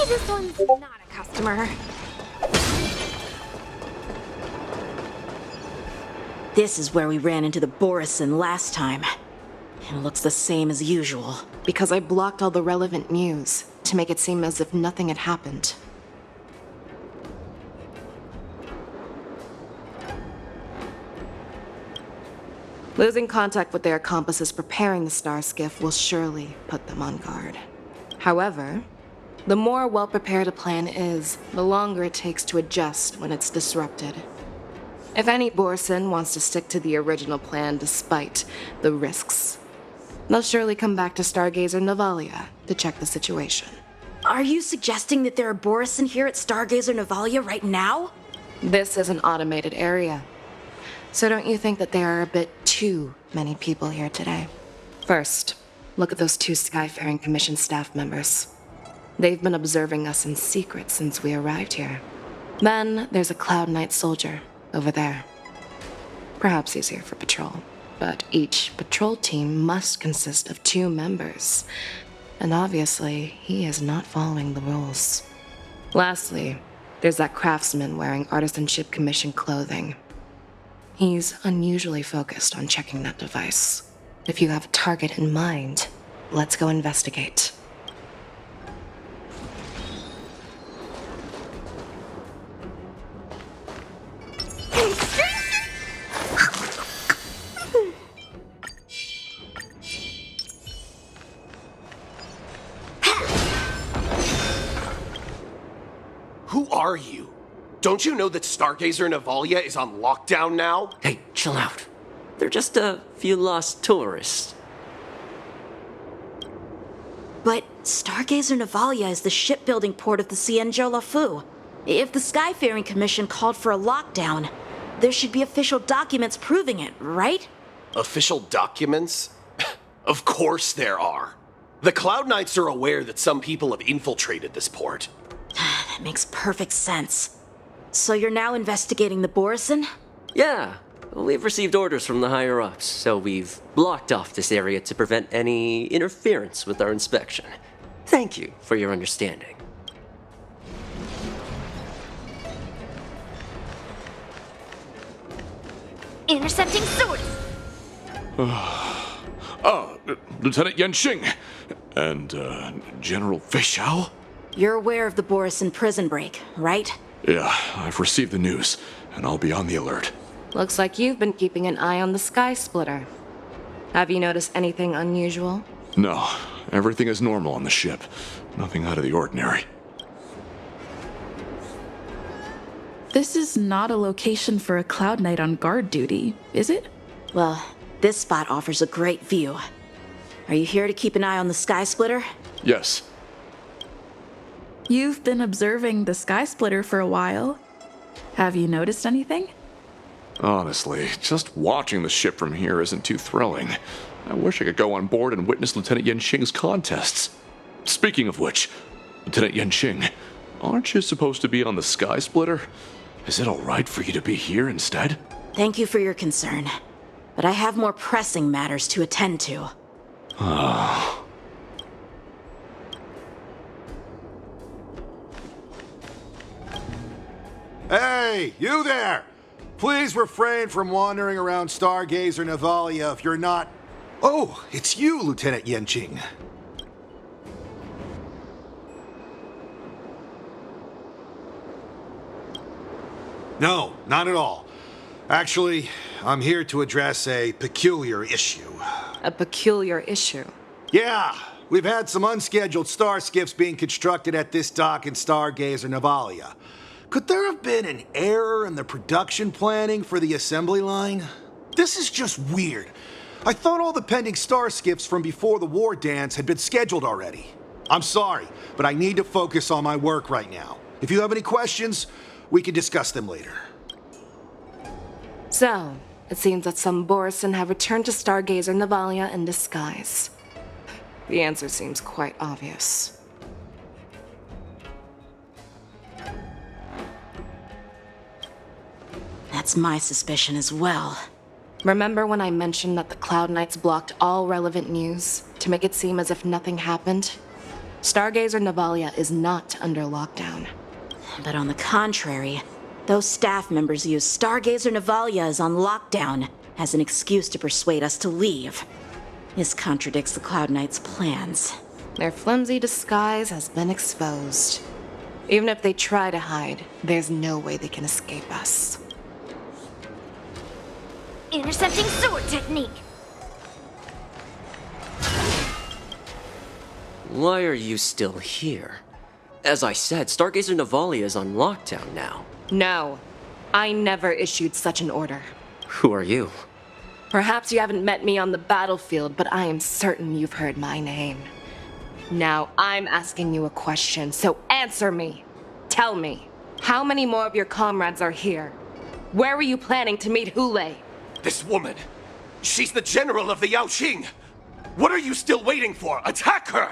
Maybe this one's not a customer. This is where we ran into the Borison last time. It looks the same as usual. Because I blocked all the relevant news to make it seem as if nothing had happened. Losing contact with their accomplices preparing the star skiff will surely put them on guard. However, the more well-prepared a plan is, the longer it takes to adjust when it's disrupted. If any Borson wants to stick to the original plan despite the risks, they'll surely come back to Stargazer Navalia to check the situation. Are you suggesting that there are Borison here at Stargazer Navalia right now? This is an automated area. So don't you think that there are a bit too many people here today? First, look at those 2 Skyfaring Commission staff members. They've been observing us in secret since we arrived here. Then there's a Cloud Knight soldier over there. Perhaps he's here for patrol, but each patrol team must consist of 2 members. And obviously, he is not following the rules. Lastly, there's that craftsman wearing Artisanship Commission clothing. He's unusually focused on checking that device. If you have a target in mind, let's go investigate. Who are you? Don't you know that Stargazer Navalia is on lockdown now? Hey, chill out. They're just a few lost tourists. But Stargazer Navalia is the shipbuilding port of the Cienjo Lafu. If the Skyfaring Commission called for a lockdown, there should be official documents proving it, right? Official documents? Of course there are. The Cloud Knights are aware that some people have infiltrated this port. That makes perfect sense. So you're now investigating the Borison? Yeah, we've received orders from the higher-ups, so we've blocked off this area to prevent any interference with our inspection. Thank you for your understanding. Intercepting source. Lieutenant Yenxing and General Fei Xiao? You're aware of the Borison prison break, right? Yeah, I've received the news, and I'll be on the alert. Looks like you've been keeping an eye on the Sky Splitter. Have you noticed anything unusual? No, everything is normal on the ship. Nothing out of the ordinary. This is not a location for a Cloud Knight on guard duty, is it? Well, this spot offers a great view. Are you here to keep an eye on the Sky Splitter? Yes. You've been observing the Sky Splitter for a while. Have you noticed anything? Honestly, just watching the ship from here isn't too thrilling. I wish I could go on board and witness Lieutenant Yenxing's contests. Speaking of which, Lieutenant Yenxing, aren't you supposed to be on the Sky Splitter? Is it alright for you to be here instead? Thank you for your concern, but I have more pressing matters to attend to. Hey, you there! Please refrain from wandering around Stargazer Navalia if you're not... Oh, it's you, Lieutenant Yenxing. No, not at all. Actually, I'm here to address a peculiar issue. A peculiar issue? Yeah, we've had some unscheduled star skiffs being constructed at this dock in Stargazer Navalia. Could there have been an error in the production planning for the assembly line? This is just weird. I thought all the pending star skiffs from before the war dance had been scheduled already. I'm sorry, but I need to focus on my work right now. If you have any questions, we can discuss them later. So, it seems that some Borison have returned to Stargazer Navalia in disguise. The answer seems quite obvious. That's my suspicion as well. Remember when I mentioned that the Cloud Knights blocked all relevant news to make it seem as if nothing happened? Stargazer Navalia is not under lockdown. But on the contrary, those staff members use Stargazer Navalia is on lockdown as an excuse to persuade us to leave. This contradicts the Cloud Knights' plans. Their flimsy disguise has been exposed. Even if they try to hide, there's no way they can escape us. Intercepting sword technique. Why are you still here? As I said, Stargazer Navalia is on lockdown now. No, I never issued such an order. Who are you? Perhaps you haven't met me on the battlefield, but I am certain you've heard my name. Now I'm asking you a question, so answer me. Tell me, how many more of your comrades are here? Where were you planning to meet Yunli? This woman, she's the general of the Yaoqing. What are you still waiting for? Attack her!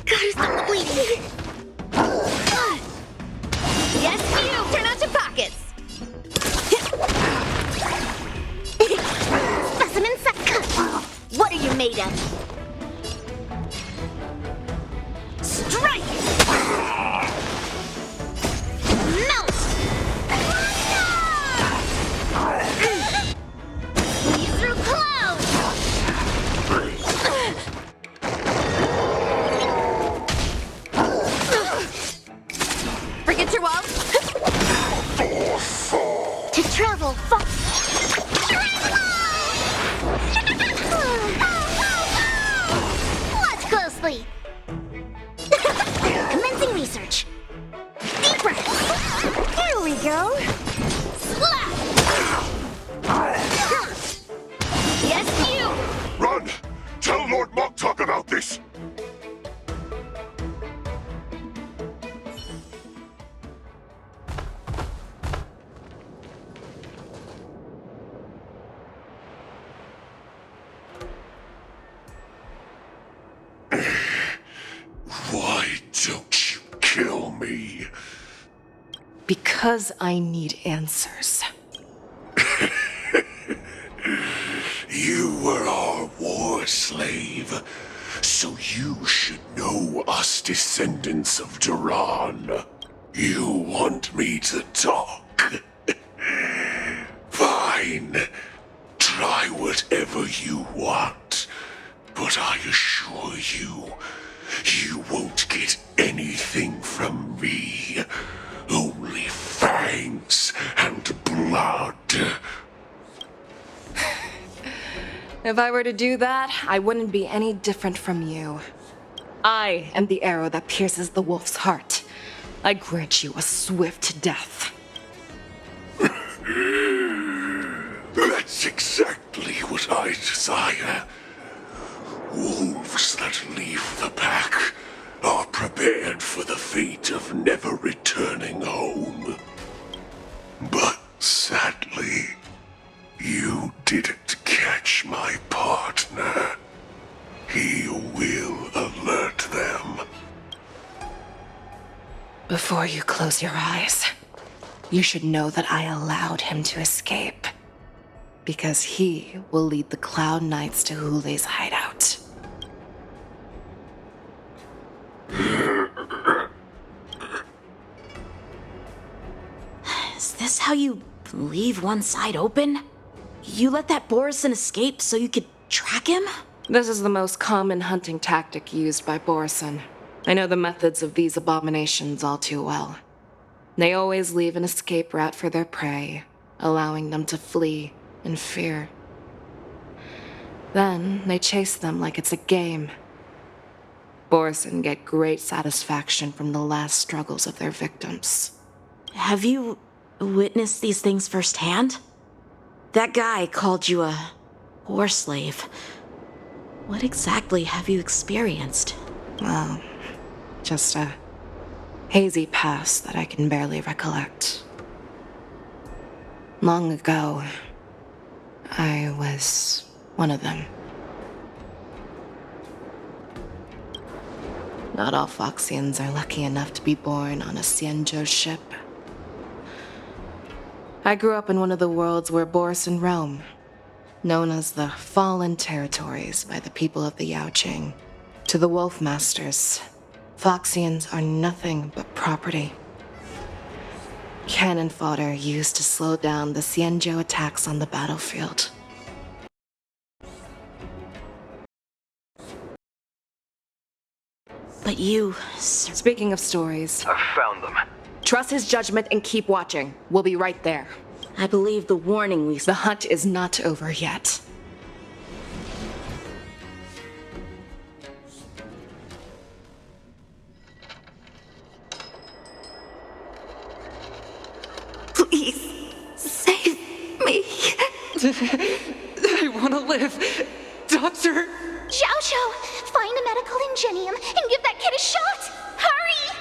Gotta stop the bleeding. Yes, you! Turn out your pockets! Specimen set cut! What are you made of? Strike! Melt! Squeeze through clouds! Forget your walls! To travel far! Watch closely! Commencing research. Deep breath. Here we go. Slap! Yes, you! Run! Tell Lord Moktok about this! Why don't you kill me? Because I need answers. You were our war slave, so you should know us descendants of Duran. You want me to talk? Fine. Try whatever you want. But I assure you, you won't get anything from me. Only fangs and blood. If I were to do that, I wouldn't be any different from you. I am the arrow that pierces the wolf's heart. I grant you a swift death. That's exactly what I desire. Wolves that leave the pack are prepared for the fate of never returning home. But sadly, you didn't catch my partner. He will alert them. Before you close your eyes, you should know that I allowed him to escape. Because he will lead the Cloud Knights to Yunli's hideout. Is this how you leave one side open? You let that Borison escape so you could track him? This is the most common hunting tactic used by Borison. I know the methods of these abominations all too well. They always leave an escape route for their prey, allowing them to flee in fear. Then they chase them like it's a game. Borison get great satisfaction from the last struggles of their victims. Have you witnessed these things firsthand? That guy called you a war slave. What exactly have you experienced? Well, just a hazy past that I can barely recollect. Long ago, I was one of them. Not all Foxians are lucky enough to be born on a Xianzhou ship. I grew up in one of the worlds where Borison roam, known as the Fallen Territories by the people of the Yaoqing. To the Wolf Masters, Foxians are nothing but property. Cannon fodder used to slow down the Xianzhou attacks on the battlefield. But you... Speaking of stories, I've found them. trust his judgment and keep watching. We'll be right there. I believe the warning we... The hunt is not over yet. Please, save me. I want to live. Doctor! Xiao Xiao, find a medical ingenium and give that kid a shot! Hurry!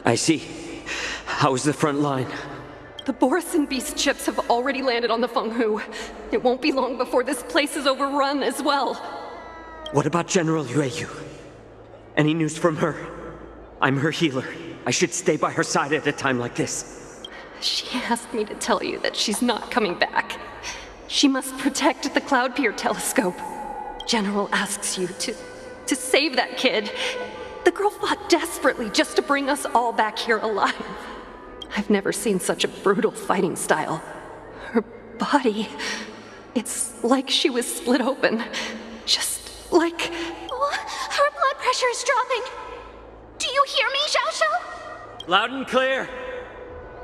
I see. How's the front line? The Borison beast ships have already landed on the Fenghu. It won't be long before this place is overrun as well. What about General Yueyu? Any news from her? I'm her healer. I should stay by her side at a time like this. She asked me to tell you that she's not coming back. She must protect the Cloud Pier telescope. General asks you to save that kid. The girl fought desperately just to bring us all back here alive. I've never seen such a brutal fighting style. Her body, it's like she was split open. Just like... Oh, her blood pressure is dropping. Do you hear me, Xiao Xiao? Loud and clear.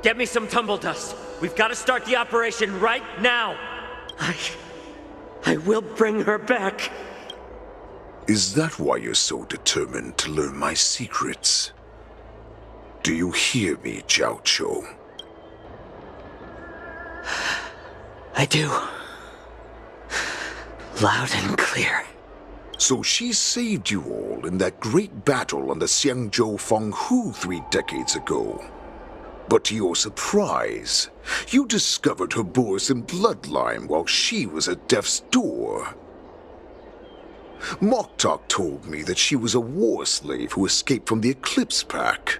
Get me some tumble dust. We've got to start the operation right now. I will bring her back. Is that why you're so determined to learn my secrets? Do you hear me, Jiao Chou? I do. Loud and clear. So she saved you all in that great battle on the Xianzhou Fenghu 3 decades ago. But to your surprise, you discovered her Borison bloodline while she was at death's door. Moktok told me that she was a war slave who escaped from the Eclipse Pack.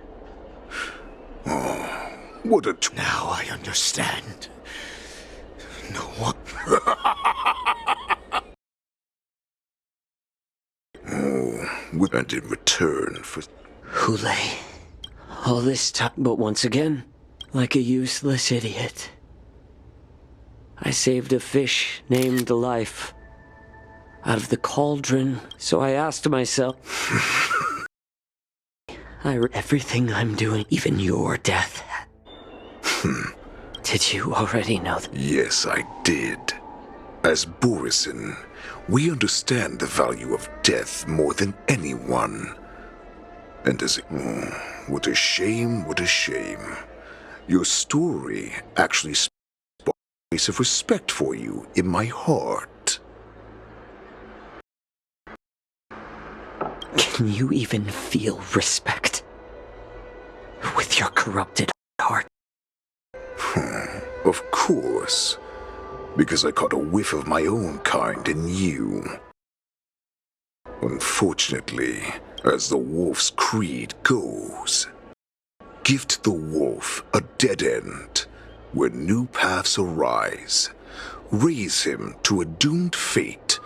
Oh, what a... Now I understand. No one... And in return for... Yunli. All this time, but once again, like a useless idiot. I saved a fish named Life out of the cauldron, so I asked myself... everything I'm doing, even your death. Did you already know that? Yes, I did. As Borison, we understand the value of death more than anyone. And as... what a shame, what a shame. Your story actually sparked a place of respect for you in my heart. Can you even feel respect with your corrupted heart? Of course. Because I caught a whiff of my own kind in you. Unfortunately, as the wolf's creed goes, gift the wolf a dead end where new paths arise. Raise him to a doomed fate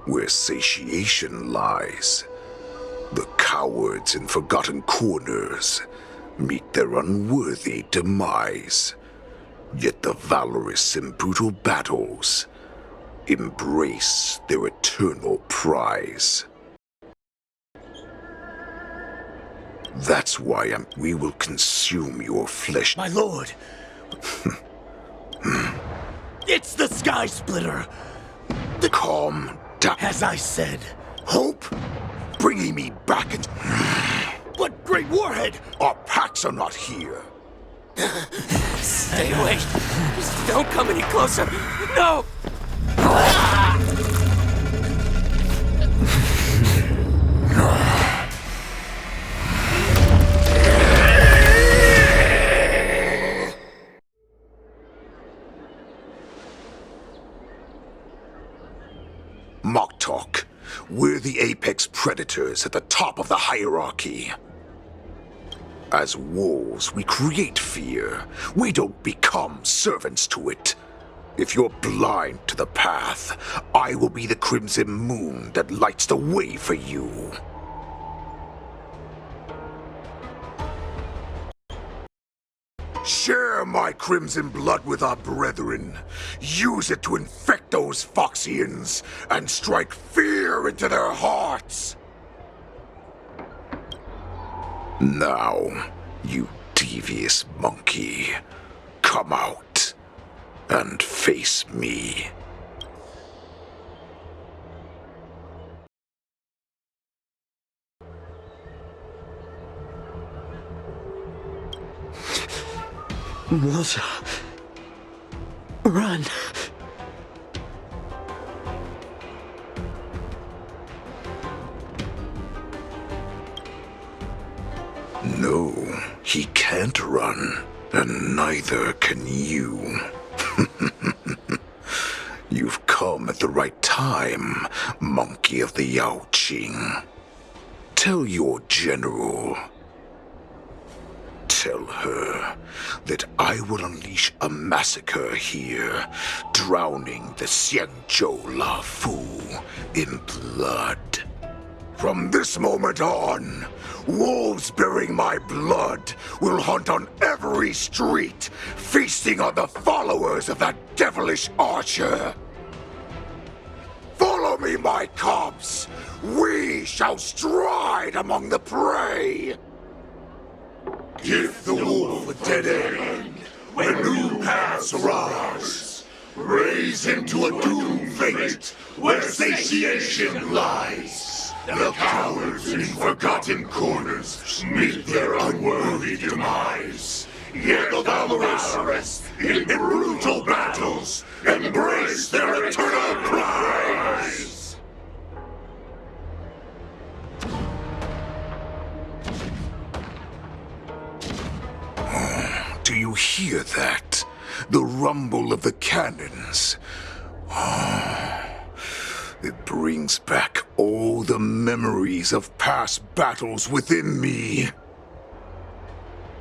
where satiation lies. The cowards in forgotten corners meet their unworthy demise. Yet the valorous in brutal battles embrace their eternal prize. That's why we will consume your flesh. My lord! It's the Sky Splitter! Calm down. As I said, hope, bringing me back into... But Great Warhead! Our packs are not here. Stay away. Just don't come any closer. No! Moktok, we're the apex predators at the top of the hierarchy. As wolves, we create fear. We don't become servants to it. If you're blind to the path, I will be the crimson moon that lights the way for you. Share my crimson blood with our brethren. Use it to infect those Foxians and strike fear into their hearts. Now, you devious monkey, come out and face me. Moza, run. No, he can't run, and neither can you. You've come at the right time, monkey of the Yaoqing. Tell your general. Tell her that I will unleash a massacre here, drowning the Xianzhou Lafu in blood. From this moment on, wolves bearing my blood will hunt on every street, feasting on the followers of that devilish archer. Follow me, my cubs! We shall stride among the prey! Give the wolf a dead end when new paths arise. Raise him to a doomed fate where satiation lies. The cowards in forgotten corners meet their unworthy demise. Yet the valorous in brutal battles embrace their eternal prize. Do you hear that? The rumble of the cannons. It brings back all the memories of past battles within me.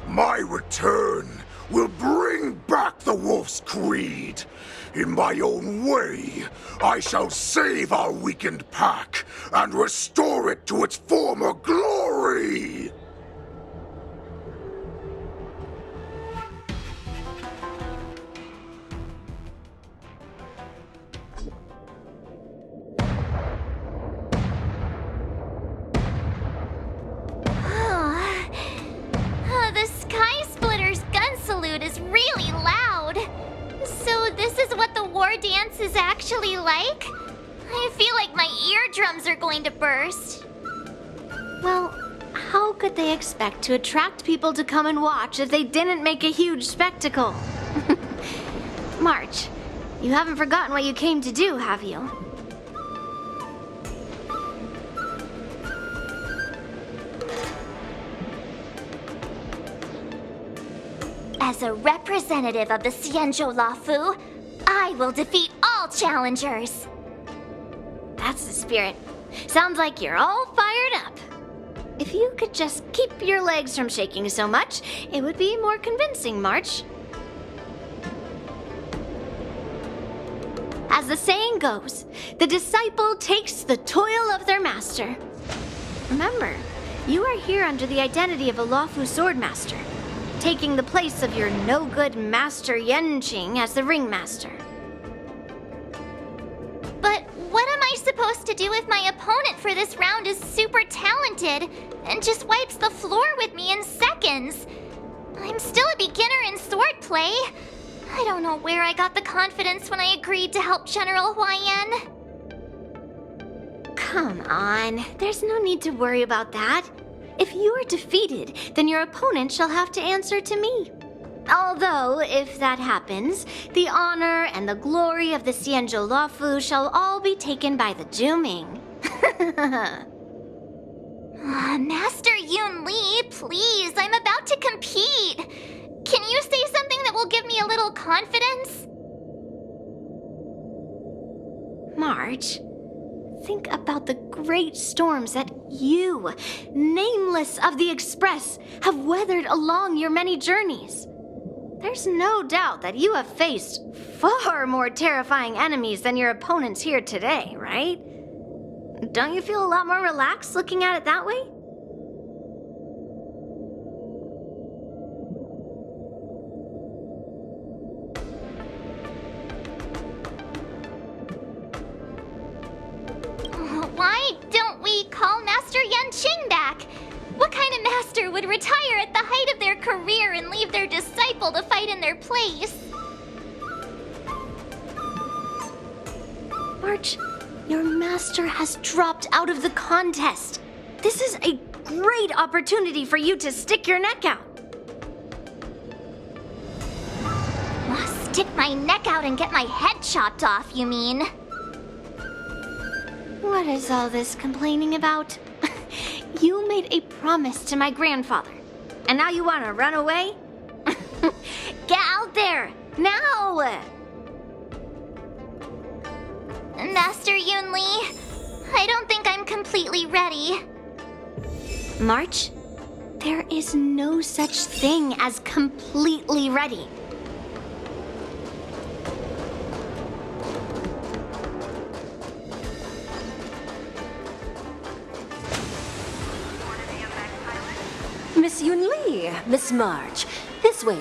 My return will bring back the Wolf's Creed. In my own way, I shall save our weakened pack and restore it to its former glory! The Sky Splitter's gun salute is really loud. So this is what the war dance is actually like? I feel like my eardrums are going to burst. Well, how could they expect to attract people to come and watch if they didn't make a huge spectacle? March, you haven't forgotten what you came to do, have you? As a representative of the Xianzhou Lafu, I will defeat all challengers. That's the spirit. Sounds like you're all fired up. If you could just keep your legs from shaking so much, it would be more convincing, March. As the saying goes, the disciple takes the toil of their master. Remember, you are here under the identity of a Lafu swordmaster, taking the place of your no-good master Yenqing as the ringmaster. But what am I supposed to do if my opponent for this round is super talented and just wipes the floor with me in seconds? I'm still a beginner in swordplay. I don't know where I got the confidence when I agreed to help General Huaiyan. Come on, there's no need to worry about that. If you are defeated, then your opponent shall have to answer to me. Although, if that happens, the honor and the glory of the Xianzhou Lafu shall all be taken by the Zhuming. Master Yunli, please, I'm about to compete. Can you say something that will give me a little confidence? March, think about the great storms that you, nameless of the Express, have weathered along your many journeys. There's no doubt that you have faced far more terrifying enemies than your opponents here today, right? Don't you feel a lot more relaxed looking at it that way? Why don't we call Master Yanqing back? What kind of master would retire at the height of their career and leave their disciple to fight in their place? March, your master has dropped out of the contest. This is a great opportunity for you to stick your neck out. Stick my neck out and get my head chopped off, you mean? What is all this complaining about? You made a promise to my grandfather, and now you want to run away? Get out there, now! Master Yunli, I don't think I'm completely ready. March, there is no such thing as completely ready. Miss Yunli, Miss March, this way.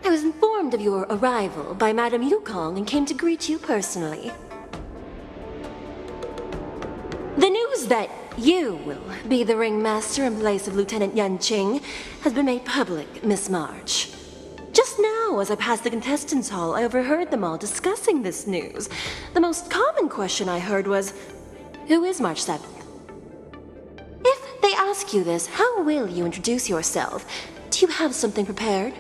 I was informed of your arrival by Madame Yukong and came to greet you personally. The news that you will be the ringmaster in place of Lieutenant Yanqing has been made public, Miss March. Just now, as I passed the contestants' hall, I overheard them all discussing this news. The most common question I heard was, who is March 7th? If they ask you this, how will you introduce yourself? Do you have something prepared?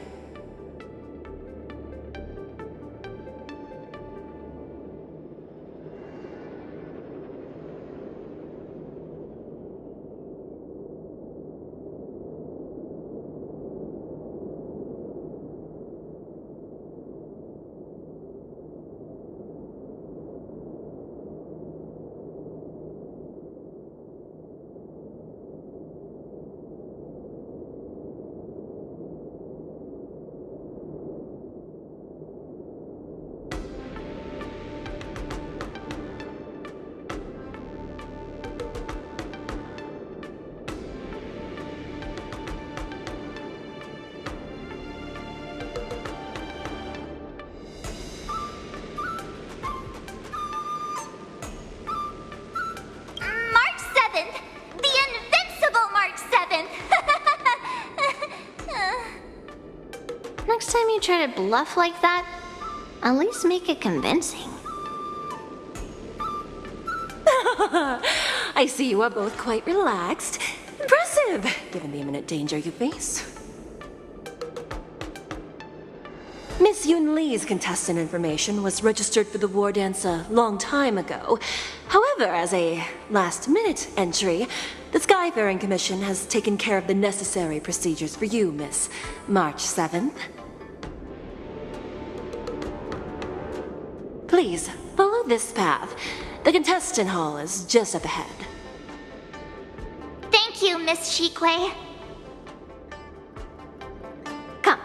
Next time you try to bluff like that, at least make it convincing. I see you are both quite relaxed. Impressive, given the imminent danger you face. Miss Yunli's contestant information was registered for the war dance a long time ago. However, as a last-minute entry, the Skyfaring Commission has taken care of the necessary procedures for you, Miss March 7th. Please, follow this path. The contestant hall is just up ahead. Thank you, Miss Shikwe. Come,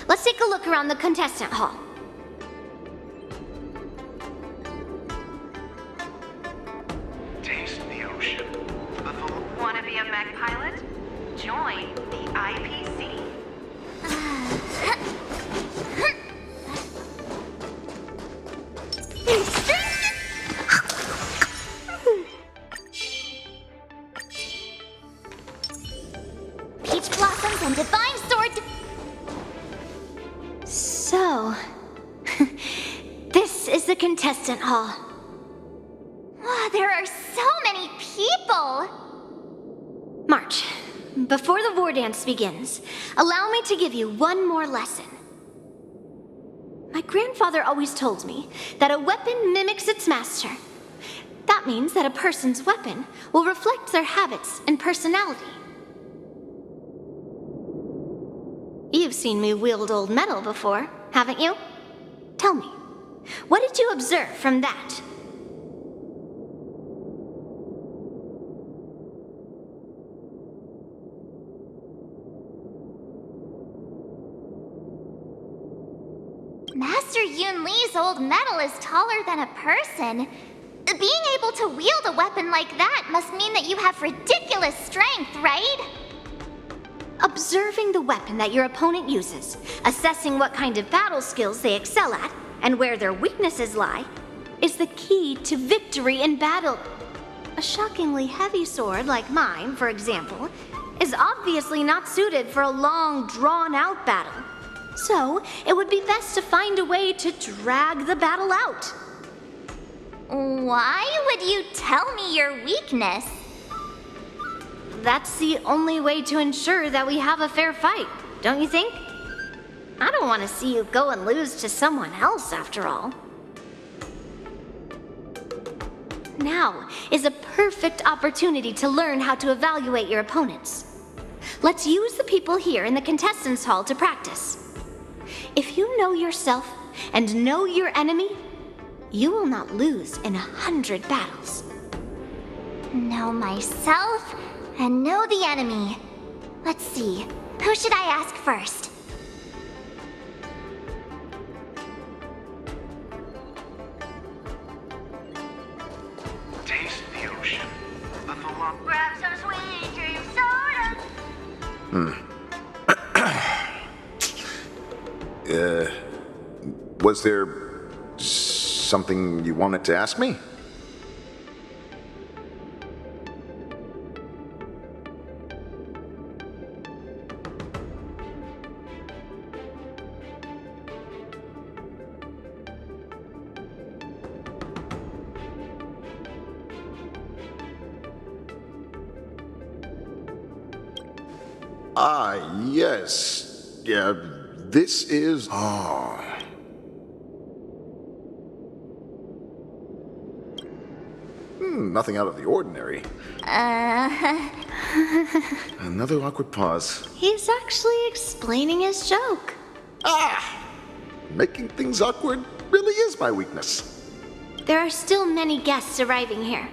let's take a look around the contestant hall. Taste the ocean. Want to be a mech pilot? Join the IPC. Peach blossoms and divine sword. So, this is the contestant hall. Wow, there are so many people. March, before the war dance begins, allow me to give you one more lesson. My grandfather always told me that a weapon mimics its master. That means that a person's weapon will reflect their habits and personality. You've seen me wield old metal before, haven't you? Tell me, what did you observe from that? Master Yunli's old metal is taller than a person. Being able to wield a weapon like that must mean that you have ridiculous strength, right? Observing the weapon that your opponent uses, assessing what kind of battle skills they excel at, and where their weaknesses lie, is the key to victory in battle. A shockingly heavy sword like mine, for example, is obviously not suited for a long, drawn-out battle. So, it would be best to find a way to drag the battle out. Why would you tell me your weakness? That's the only way to ensure that we have a fair fight, don't you think? I don't want to see you go and lose to someone else, after all. Now is a perfect opportunity to learn how to evaluate your opponents. Let's use the people here in the contestants' hall to practice. If you know yourself and know your enemy, you will not lose in 100 battles. Know myself and know the enemy. Let's see, who should I ask first? Taste the ocean. The philosophy. Grab some sweet dream soda. Was there something you wanted to ask me? Yes. Yeah, this is... Nothing out of the ordinary. Another awkward pause. He's actually explaining his joke. Making things awkward really is my weakness. There are still many guests arriving here.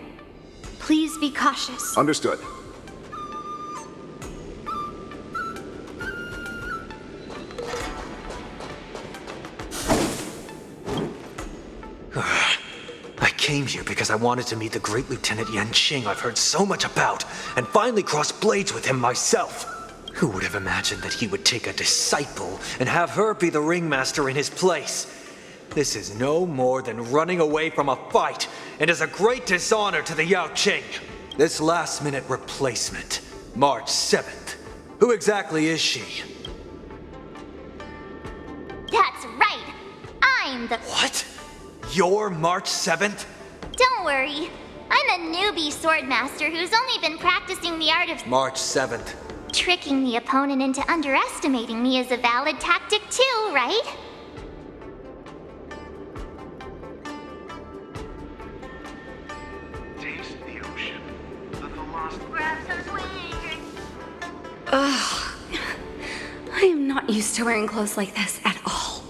Please be cautious. Understood. I came here because I wanted to meet the great Lieutenant Yanqing I've heard so much about, and finally cross blades with him myself. Who would have imagined that he would take a disciple and have her be the ringmaster in his place? This is no more than running away from a fight, and is a great dishonor to the Yaoqing. This last-minute replacement, March 7th. Who exactly is she? That's right. I'm the... What? You're March 7th? Don't worry. I'm a newbie swordmaster who's only been practicing the art of... March 7th. Tricking the opponent into underestimating me is a valid tactic too, right? Taste the ocean. The philosophy. Grab some sweet. Ugh. I am not used to wearing clothes like this at all.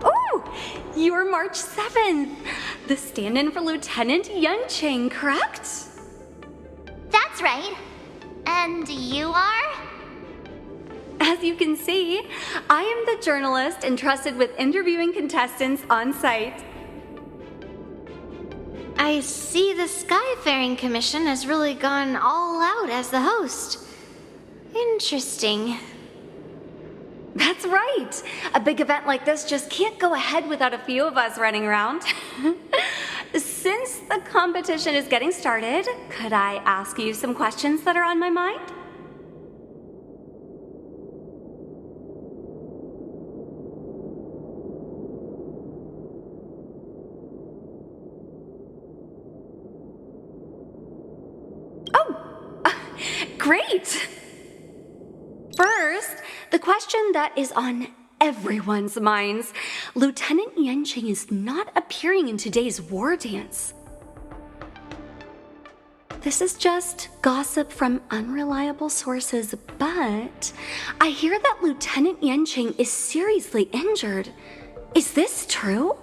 Oh, you're March 7th. The stand-in for Lieutenant Yanqing, correct? That's right. And you are? As you can see, I am the journalist entrusted with interviewing contestants on site. I see the Skyfaring Commission has really gone all out as the host. Interesting. That's right. A big event like this just can't go ahead without a few of us running around. Since the competition is getting started, could I ask you some questions that are on my mind? Great! First, the question that is on everyone's minds. Lieutenant Yanqing is not appearing in today's war dance. This is just gossip from unreliable sources, but I hear that Lieutenant Yanqing is seriously injured. Is this true?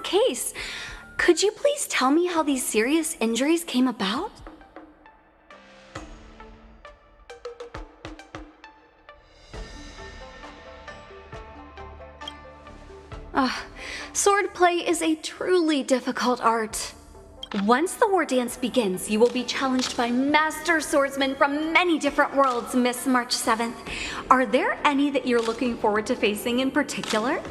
case. Could you please tell me how these serious injuries came about? Swordplay is a truly difficult art. Once the war dance begins, you will be challenged by master swordsmen from many different worlds, Miss March 7th. Are there any that you're looking forward to facing in particular?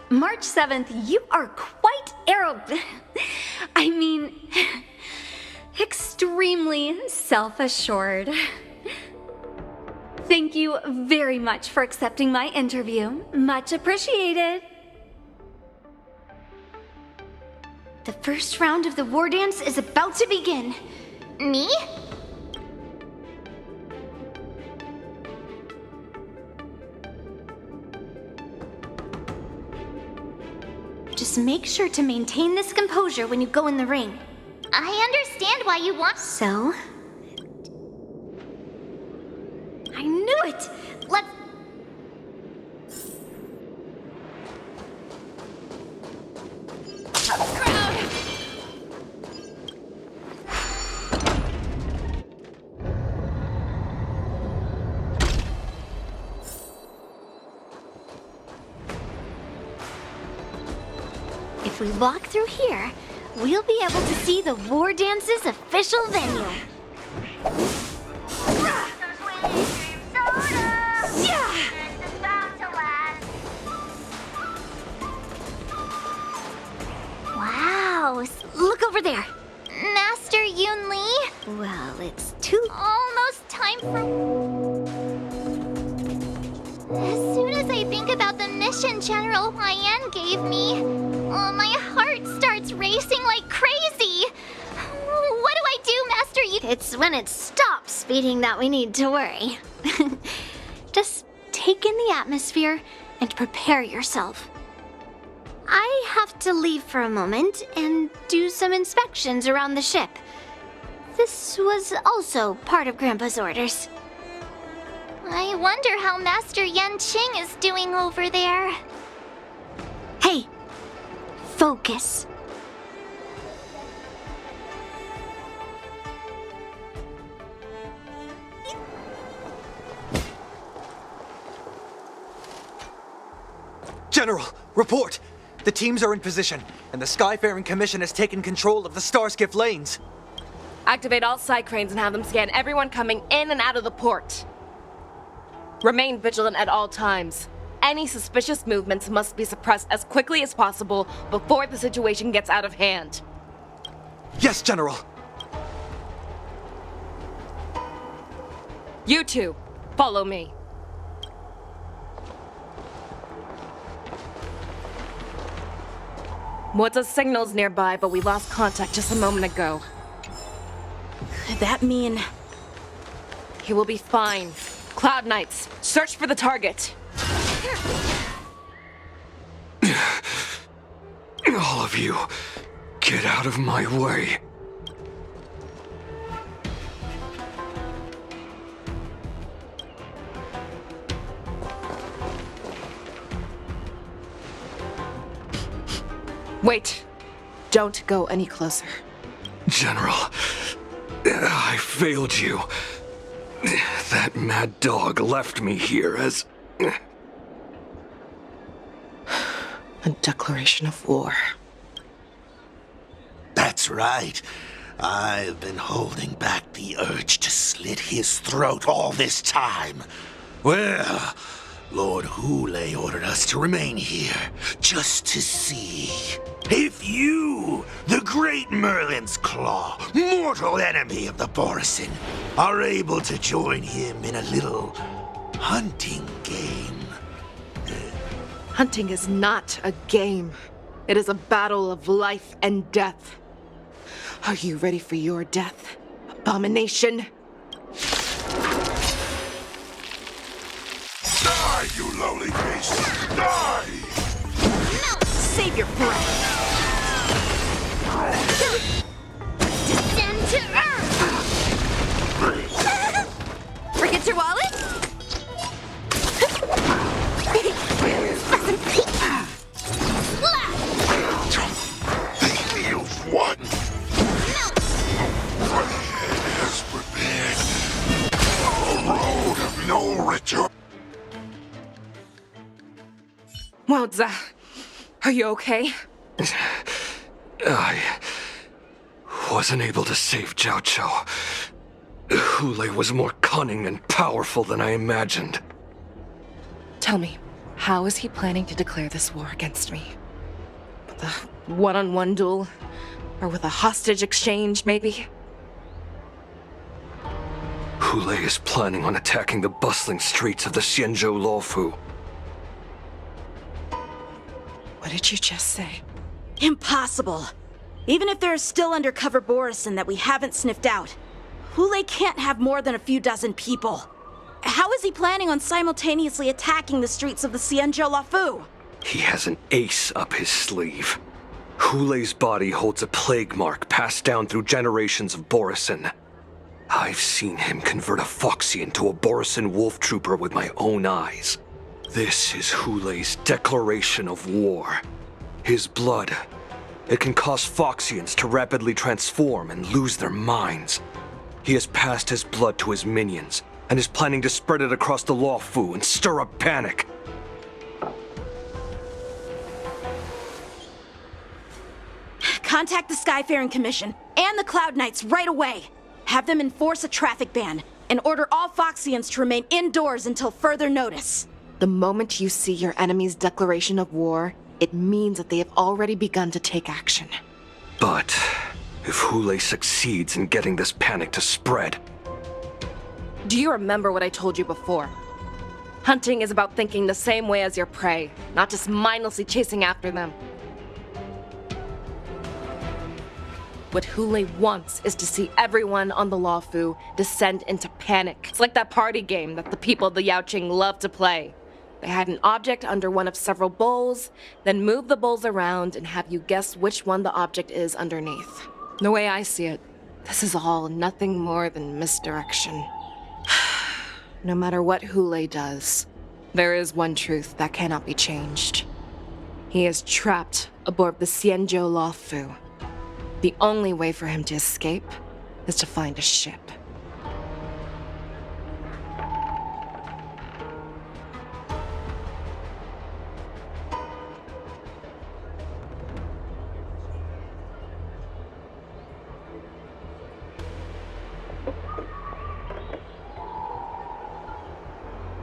March 7th, you are quite I mean, extremely self-assured. Thank you very much for accepting my interview. Much appreciated. The first round of the war dance is about to begin. Me? Just make sure to maintain this composure when you go in the ring. I understand why you want. So? I knew it! Let's. If we walk through here, we'll be able to see the war dance's official venue. Wow, look over there. Master Yunli? Well, it's too... Almost time for... As soon as I think about the mission General Huayan gave me, my heart starts racing like crazy. What do I do, Master Yunli? It's when it stops beating that we need to worry. Just take in the atmosphere and prepare yourself. I have to leave for a moment and do some inspections around the ship. This was also part of Grandpa's orders. I wonder how Master Yanqing is doing over there. Hey, focus. General, report! The teams are in position, and the Skyfaring Commission has taken control of the Starskiff lanes. Activate all side cranes and have them scan everyone coming in and out of the port. Remain vigilant at all times. Any suspicious movements must be suppressed as quickly as possible before the situation gets out of hand. Yes, General! You two, follow me. What's signals nearby, but we lost contact just a moment ago. Could that mean... He will be fine. Cloud Knights, search for the target. All of you, get out of my way. Wait. Don't go any closer. General, I failed you. That mad dog left me here as... A declaration of war. That's right. I've been holding back the urge to slit his throat all this time. Well, Lord Yunli ordered us to remain here, just to see if you, the great Merlin's Claw, mortal enemy of the Borison, are able to join him in a little hunting game. Hunting is not a game. It is a battle of life and death. Are you ready for your death, abomination? Die, you lowly beast! Die! Save your breath. Descend to Earth! Wildza, are you okay? I wasn't able to save Jiao Cho. Hule was more cunning and powerful than I imagined. Tell me, how is he planning to declare this war against me? With a one-on-one duel? Or with a hostage exchange, maybe? Hule is planning on attacking the bustling streets of the Xianzhou Luofu. What did you just say? Impossible. Even if there are still undercover Borisin that we haven't sniffed out, Hule can't have more than a few dozen people. How is he planning on simultaneously attacking the streets of the Xianzhou Luofu? He has an ace up his sleeve. Hule's body holds a plague mark passed down through generations of Borisin. I've seen him convert a Foxian to a Borisin wolf trooper with my own eyes. This is Hule's declaration of war. His blood. It can cause Foxians to rapidly transform and lose their minds. He has passed his blood to his minions, and is planning to spread it across the Luofu and stir up panic. Contact the Skyfaring Commission and the Cloud Knights right away. Have them enforce a traffic ban and order all Foxians to remain indoors until further notice. The moment you see your enemy's declaration of war, it means that they have already begun to take action. But if Hule succeeds in getting this panic to spread... Do you remember what I told you before? Hunting is about thinking the same way as your prey, not just mindlessly chasing after them. What Hule wants is to see everyone on the Luofu descend into panic. It's like that party game that the people of the Yaoqing love to play. They hide an object under one of several bowls, then move the bowls around and have you guess which one the object is underneath. The way I see it, this is all nothing more than misdirection. No matter what Hule does, there is one truth that cannot be changed. He is trapped aboard the Xianzhou Luofu. The only way for him to escape is to find a ship.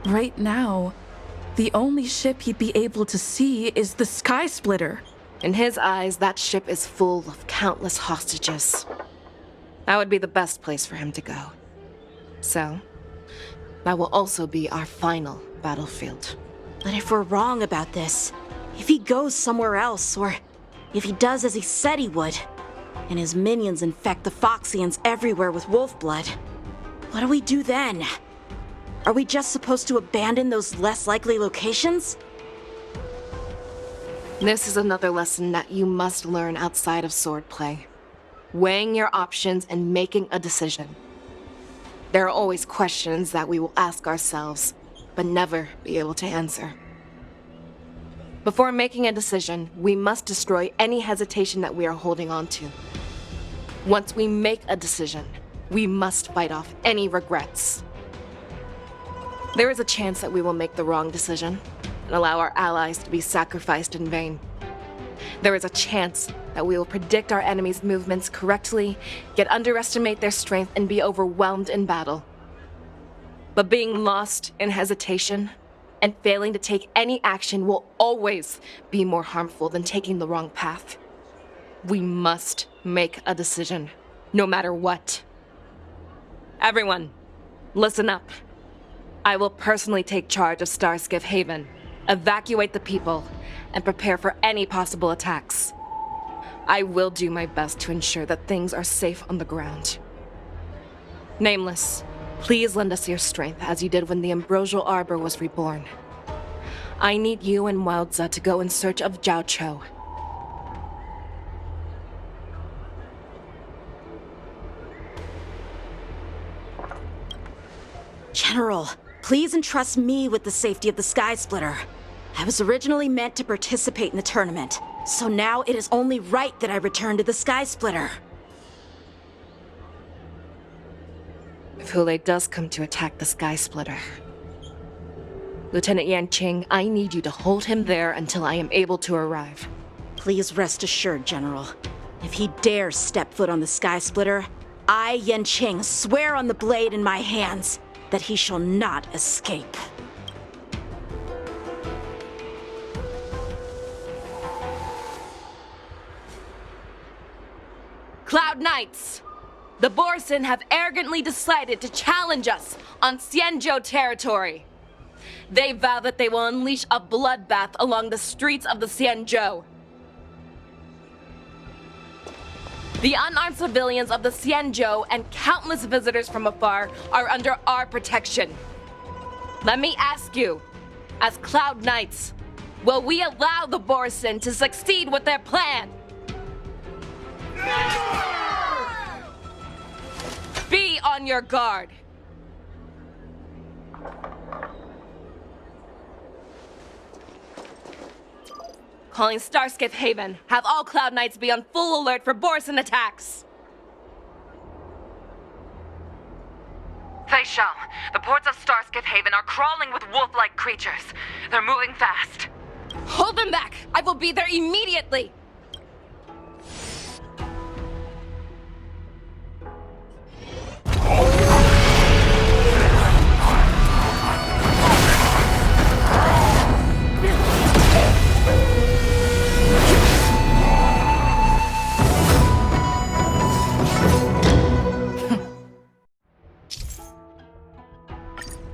Right now, the only ship he'd be able to see is the Sky Splitter. In his eyes, that ship is full of countless hostages. That would be the best place for him to go. So, that will also be our final battlefield. But if we're wrong about this, if he goes somewhere else, or if he does as he said he would, and his minions infect the Foxians everywhere with wolf blood, what do we do then? Are we just supposed to abandon those less likely locations? This is another lesson that you must learn outside of swordplay. Weighing your options and making a decision. There are always questions that we will ask ourselves, but never be able to answer. Before making a decision, we must destroy any hesitation that we are holding on to. Once we make a decision, we must fight off any regrets. There is a chance that we will make the wrong decision and allow our allies to be sacrificed in vain. There is a chance that we will predict our enemies' movements correctly, yet underestimate their strength and be overwhelmed in battle. But being lost in hesitation and failing to take any action will always be more harmful than taking the wrong path. We must make a decision, no matter what. Everyone, listen up. I will personally take charge of Starskiff Haven, evacuate the people, and prepare for any possible attacks. I will do my best to ensure that things are safe on the ground. Nameless, please lend us your strength as you did when the Ambrosial Arbor was reborn. I need you and Wildza to go in search of Jiao Cho. General, please entrust me with the safety of the Sky Splitter. I was originally meant to participate in the tournament, so now it is only right that I return to the Sky Splitter. If Hule does come to attack the Sky Splitter, Lieutenant Yanqing, I need you to hold him there until I am able to arrive. Please rest assured, General. If he dares step foot on the Sky Splitter, I, Yanqing, swear on the blade in my hands that he shall not escape. Cloud Knights! The Borson have arrogantly decided to challenge us on Xianzhou territory. They vow that they will unleash a bloodbath along the streets of the Xianzhou. The unarmed civilians of the Xianzhou and countless visitors from afar are under our protection. Let me ask you, as Cloud Knights, will we allow the Borson to succeed with their plan? Be on your guard. Calling Starskiff Haven. Have all Cloud Knights be on full alert for Borson attacks. Fei Shao, the ports of Starskiff Haven are crawling with wolf-like creatures. They're moving fast. Hold them back! I will be there immediately!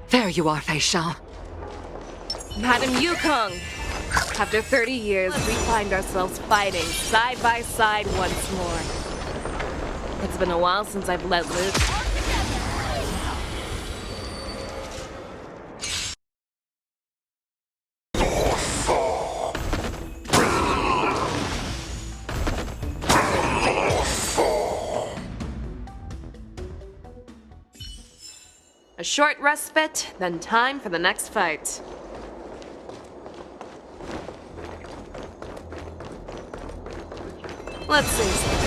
There you are, Fei Shao. Madam Yukong, after 30 years, we find ourselves fighting side by side once more. It's been a while since I've let loose. A short respite, then time for the next fight. Let's see.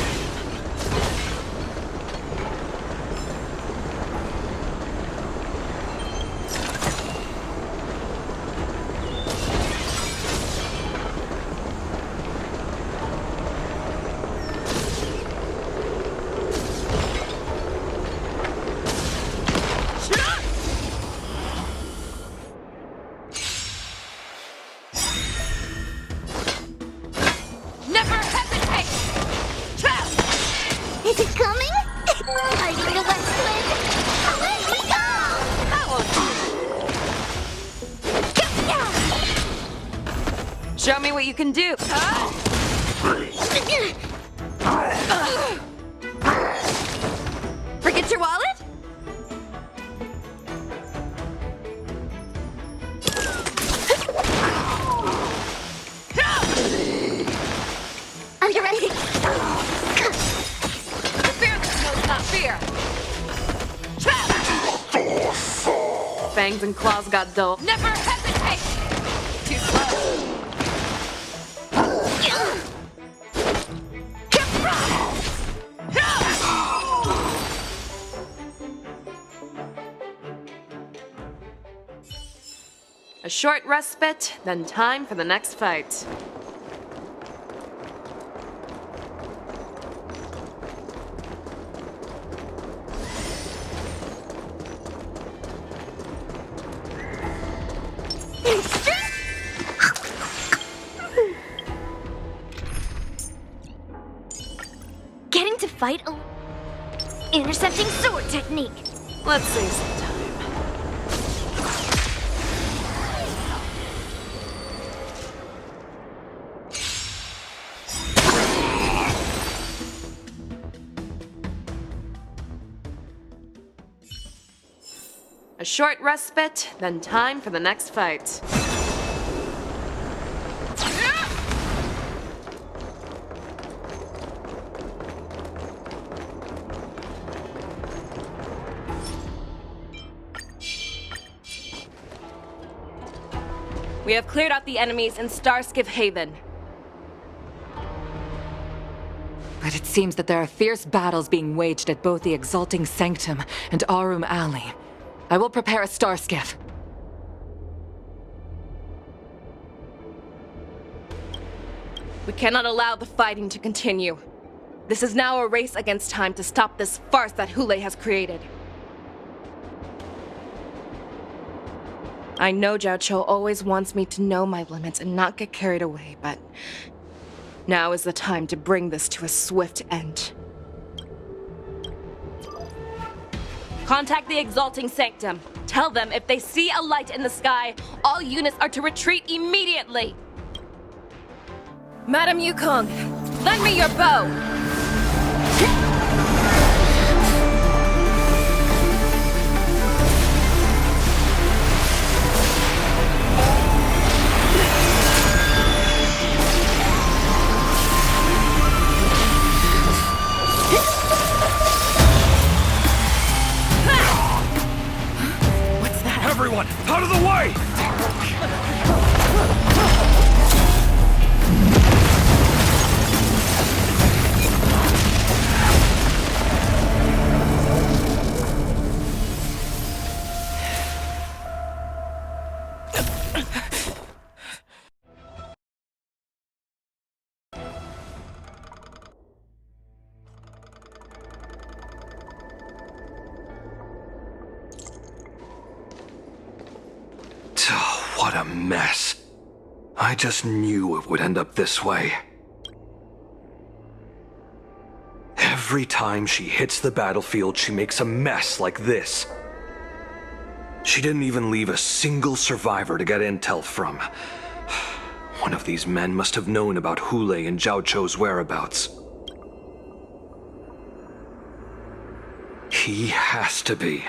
Is it coming? Fighting the west wind! Away we go! That won't. Show me what you can do. Forget your wallet? Under ready. Fear. Fangs and claws got dull. Never hesitate! Too slow. A short respite, then time for the next fight. Getting to fight a intercepting sword technique. Let's save some time. A short respite, then time for the next fight. We have cleared out the enemies in Starskiff Haven. But it seems that there are fierce battles being waged at both the Exalting Sanctum and Arum Alley. I will prepare a star skiff. We cannot allow the fighting to continue. This is now a race against time to stop this farce that Yunli has created. I know Zhao Cho always wants me to know my limits and not get carried away, but now is the time to bring this to a swift end. Contact the Exalting Sanctum. Tell them if they see a light in the sky, all units are to retreat immediately. Madam Yukong, lend me your bow. Everyone, out of the way! What a mess. I just knew it would end up this way. Every time she hits the battlefield, she makes a mess like this. She didn't even leave a single survivor to get intel from. One of these men must have known about Yunli and Zhao Cho's whereabouts. He has to be.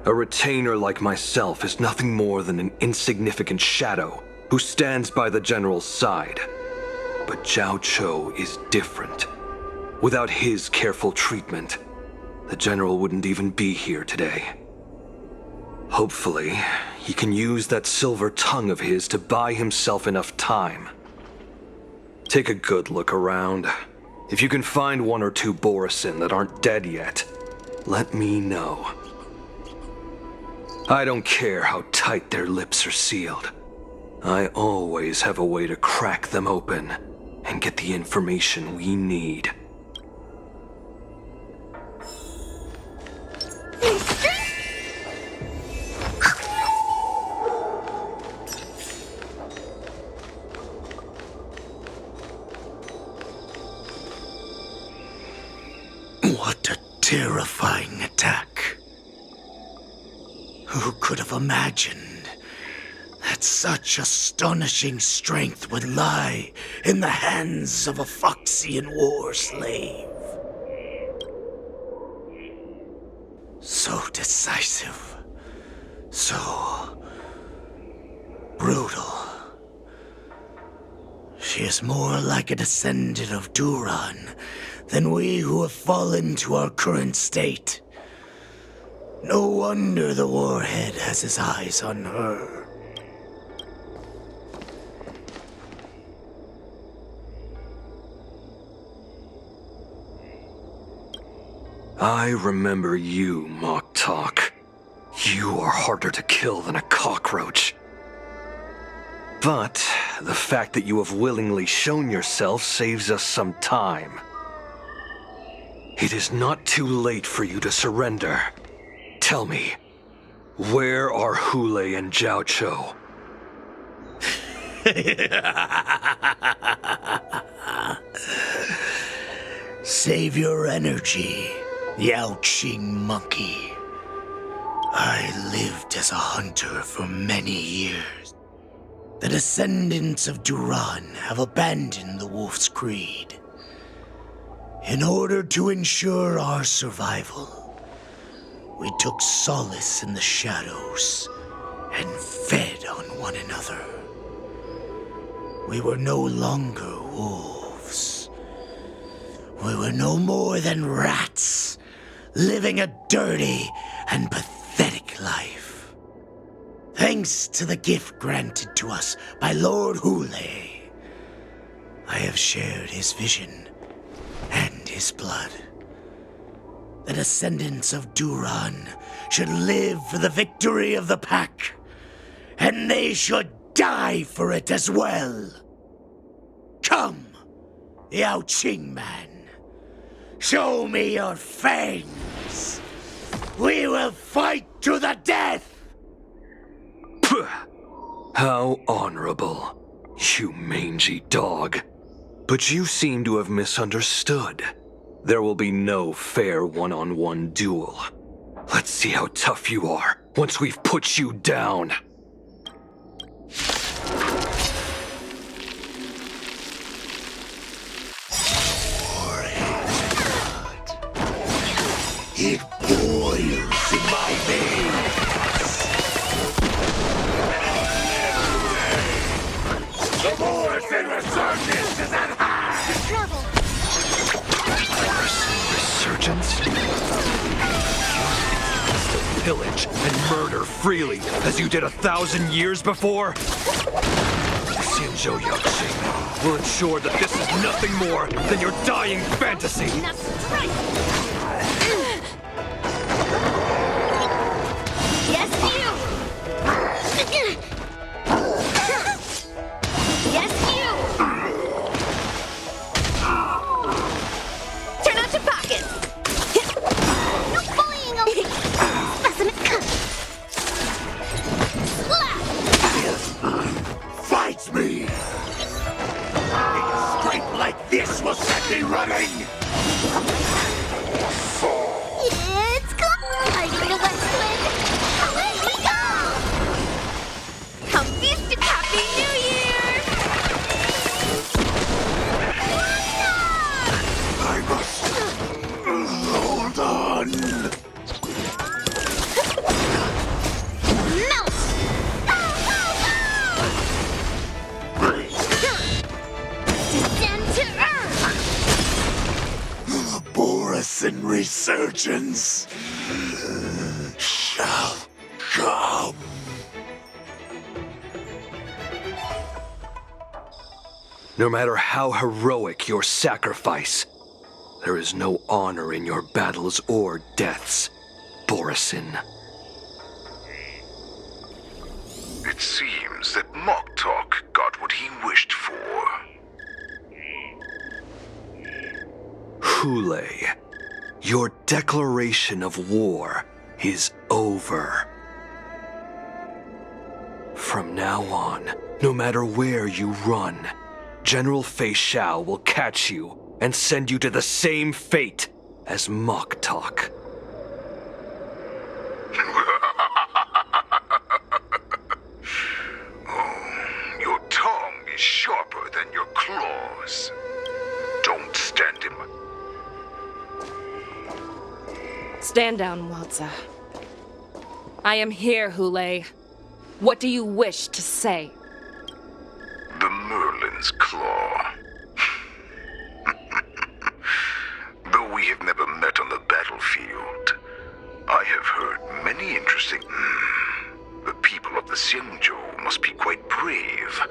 A retainer like myself is nothing more than an insignificant shadow who stands by the general's side. But Zhao Cho is different. Without his careful treatment, the general wouldn't even be here today. Hopefully, he can use that silver tongue of his to buy himself enough time. Take a good look around. If you can find one or two Borisin that aren't dead yet, let me know. I don't care how tight their lips are sealed. I always have a way to crack them open and get the information we need. What a terrifying attack. Who could have imagined that such astonishing strength would lie in the hands of a Foxian war slave? So decisive, so brutal. She is more like a descendant of Duran than we who have fallen to our current state. No wonder the warhead has his eyes on her. I remember you, Mock Talk. You are harder to kill than a cockroach. But the fact that you have willingly shown yourself saves us some time. It is not too late for you to surrender. Tell me, where are Yunli and Zhao Cho? Save your energy, Yao Qing monkey. I lived as a hunter for many years. The descendants of Duran have abandoned the Wolf's Creed. In order to ensure our survival, we took solace in the shadows and fed on one another. We were no longer wolves. We were no more than rats, living a dirty and pathetic life. Thanks to the gift granted to us by Lord Yunli, I have shared his vision and his blood. The descendants of Duran should live for the victory of the pack, and they should die for it as well. Come, Yao Qing man. Show me your fangs. We will fight to the death! How honorable, you mangy dog. But you seem to have misunderstood. There will be no fair one-on-one duel. Let's see how tough you are once we've put you down. It boils in my veins. The Morrison resurgence is at hand. Trouble. Resurgence? To pillage and murder freely, as you did 1,000 years before? Xianzhou Yaoqing will ensure that this is nothing more than your dying fantasy. Yes, you! Yes, you! Turn out your pockets! No bullying, okay? Specimen. Fight me! A strength like this will set me running! It's colliding the West Wind! Away we go! Come feast and Happy New Year! I must hold on. Melt! Descend to Earth! Borison resurgence shall come. No matter how heroic your sacrifice, there is no honor in your battles or deaths, Borison. It seems that Moktok got what he wished for. Hule, your declaration of war is over. From now on, no matter where you run, General Fei Shao will catch you and send you to the same fate as Moktok. Your tongue is sharper than your claws. Don't stand him. Stand down, Walza. I am here, Hule. What do you wish to say? The Merlin's Claw. Though we have never met on the battlefield, I have heard many interesting... The people of the Xianzhou must be quite brave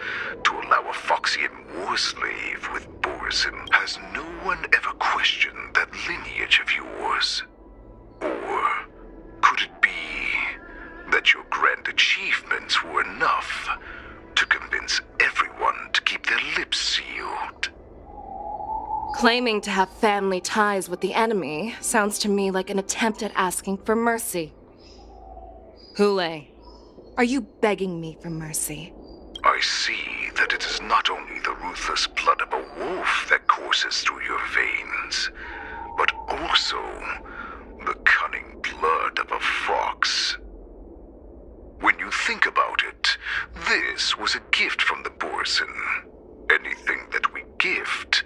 to allow a Foxian war slave with Borison. Has no one ever questioned that lineage of yours? Or could it be that your grand achievements were enough to convince everyone to keep their lips sealed? Claiming to have family ties with the enemy sounds to me like an attempt at asking for mercy. Hule, are you begging me for mercy? I see that it is not only the ruthless blood of a wolf that courses through your veins, but also the cunning blood of a fox. When you think about it, this was a gift from the Borison. Anything that we gift,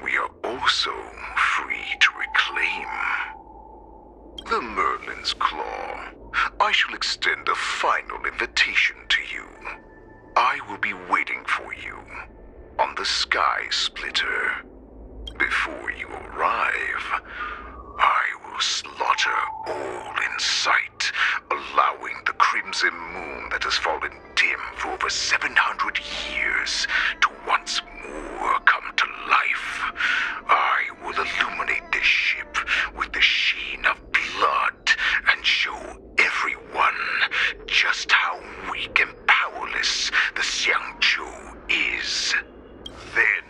we are also free to reclaim. The Merlin's Claw. I shall extend a final invitation to you. I will be waiting for you on the Sky Splitter. Before you arrive, I will slaughter all in sight, allowing the crimson moon that has fallen dim for over 700 years to once more come to life. I will illuminate this ship with the sheen of blood and show everyone just how weak and powerless the Xianzhou is. Then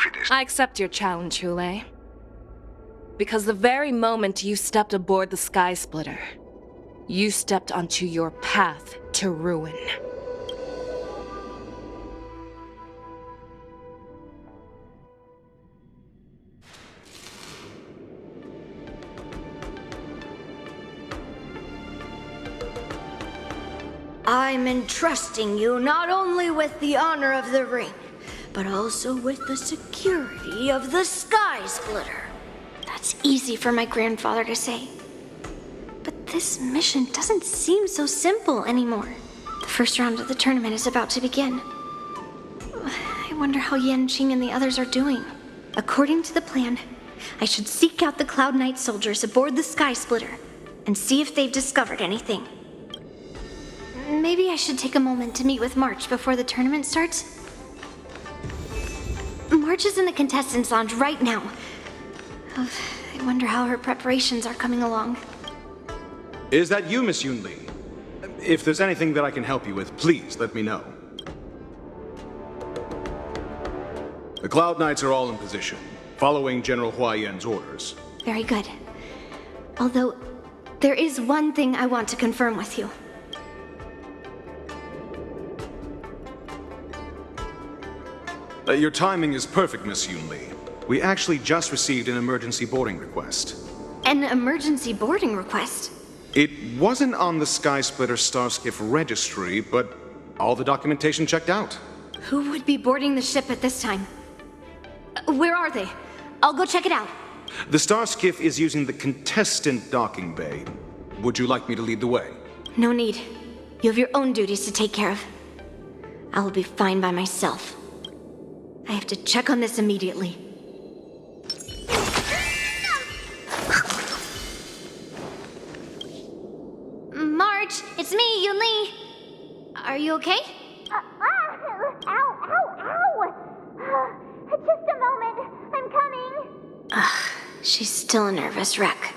finished. I accept your challenge, Yunli. Because the very moment you stepped aboard the Sky Splitter, you stepped onto your path to ruin. I'm entrusting you not only with the honor of the ring, but also with the security of the Sky Splitter. That's easy for my grandfather to say. But this mission doesn't seem so simple anymore. The first round of the tournament is about to begin. I wonder how Yanqing and the others are doing. According to the plan, I should seek out the Cloud Knight soldiers aboard the Sky Splitter and see if they've discovered anything. Maybe I should take a moment to meet with March before the tournament starts. March is in the contestants' lounge right now. I wonder how her preparations are coming along. Is that you, Miss Yunli? If there's anything that I can help you with, please let me know. The Cloud Knights are all in position, following General Huaiyan's orders. Very good. Although, there is one thing I want to confirm with you. Your timing is perfect, Miss Yunli. We actually just received an emergency boarding request. An emergency boarding request? It wasn't on the Sky Splitter Starskiff registry, but all the documentation checked out. Who would be boarding the ship at this time? Where are they? I'll go check it out. The Starskiff is using the contestant docking bay. Would you like me to lead the way? No need. You have your own duties to take care of. I will be fine by myself. I have to check on this immediately. March, it's me, Yunli. Are you okay? Ow, ow, ow! Just a moment, I'm coming. She's still a nervous wreck.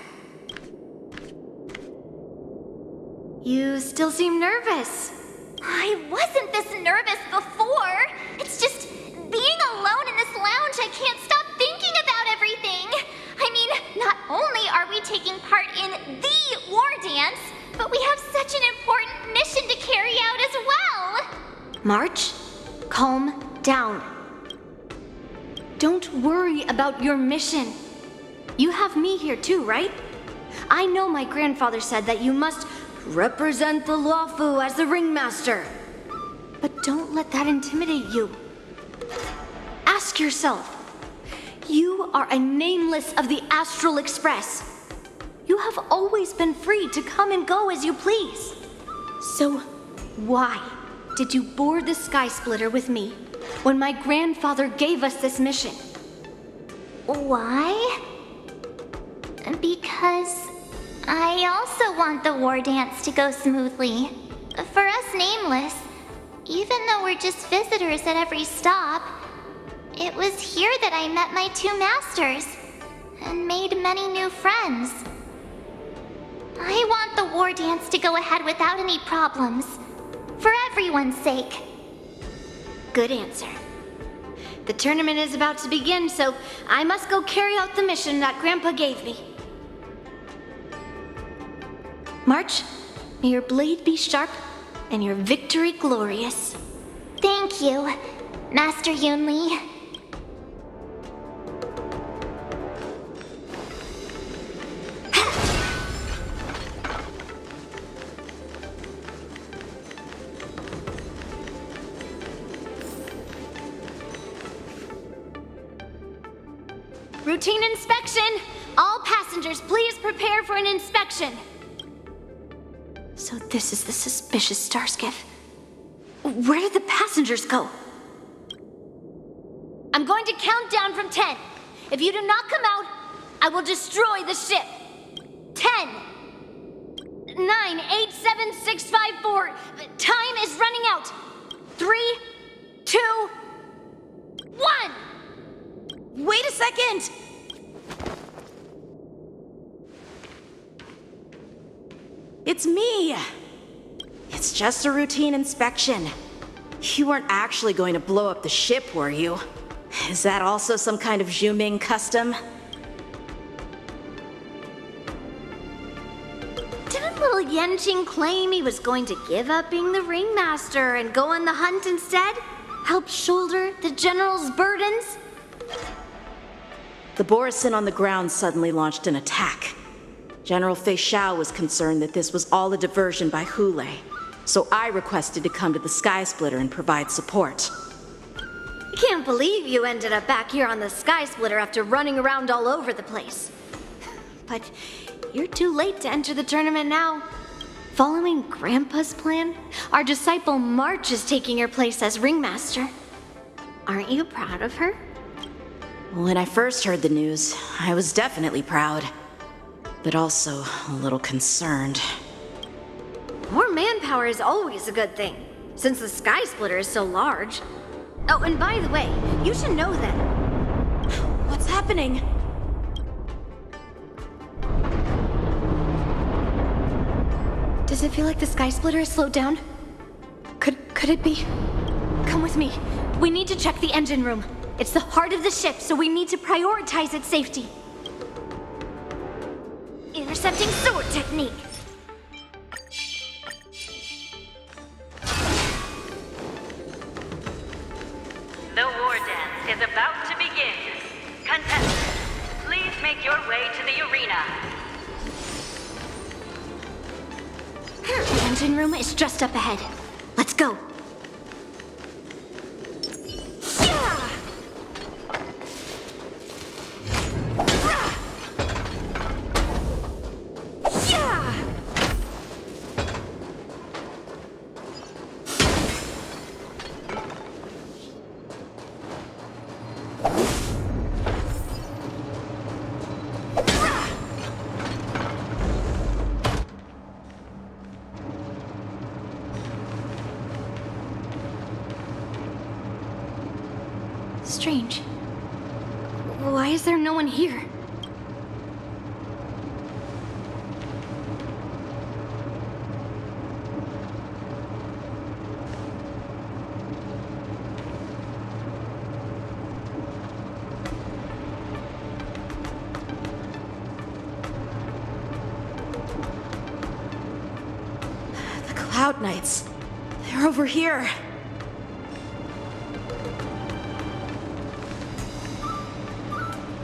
You still seem nervous. I wasn't this nervous before. It's just being alone in this lounge, I can't stop thinking about everything. I mean, not only are we taking part in the war dance, but we have such an important mission to carry out as well. March, calm down. Don't worry about your mission. You have me here too, right? I know my grandfather said that you must represent the Luofu as the ringmaster. But don't let that intimidate you. Ask yourself, you are a nameless of the Astral Express. You have always been free to come and go as you please. So why did you board the Sky Splitter with me when my grandfather gave us this mission? Why? Because I also want the war dance to go smoothly. For us nameless, even though we're just visitors at every stop, it was here that I met my two masters and made many new friends. I want the war dance to go ahead without any problems, for everyone's sake. Good answer. The tournament is about to begin, so I must go carry out the mission that Grandpa gave me. March, may your blade be sharp and your victory glorious. Thank you, Master Yunli. Routine inspection! All passengers, please prepare for an inspection. So this is the suspicious Starskiff. Where did the passengers go? I'm going to count down from 10. If you do not come out, I will destroy the ship. 10, 9, 8, 7, 6, 5, 4. Time is running out. 3, 2, 1. Wait a second! It's me! It's just a routine inspection. You weren't actually going to blow up the ship, were you? Is that also some kind of Zhuming custom? Didn't little Yanqing claim he was going to give up being the ringmaster and go on the hunt instead? Help shoulder the general's burdens? The Borisin on the ground suddenly launched an attack. General Fei Xiao was concerned that this was all a diversion by Hule, so I requested to come to the Sky Splitter and provide support. I can't believe you ended up back here on the Sky Splitter after running around all over the place. But you're too late to enter the tournament now. Following Grandpa's plan, our disciple March is taking your place as ringmaster. Aren't you proud of her? When I first heard the news, I was definitely proud, but also a little concerned. More manpower is always a good thing, since the Sky Splitter is so large. Oh, and by the way, you should know that... What's happening? Does it feel like the Sky Splitter has slowed down? Could it be? Come with me. We need to check the engine room. It's the heart of the ship, so we need to prioritize its safety. Intercepting sword technique. The war dance is about to begin. Contestants, please make your way to the arena. The engine room is just up ahead. Let's go. Strange. Why is there no one here? The Cloud Knights. They're over here.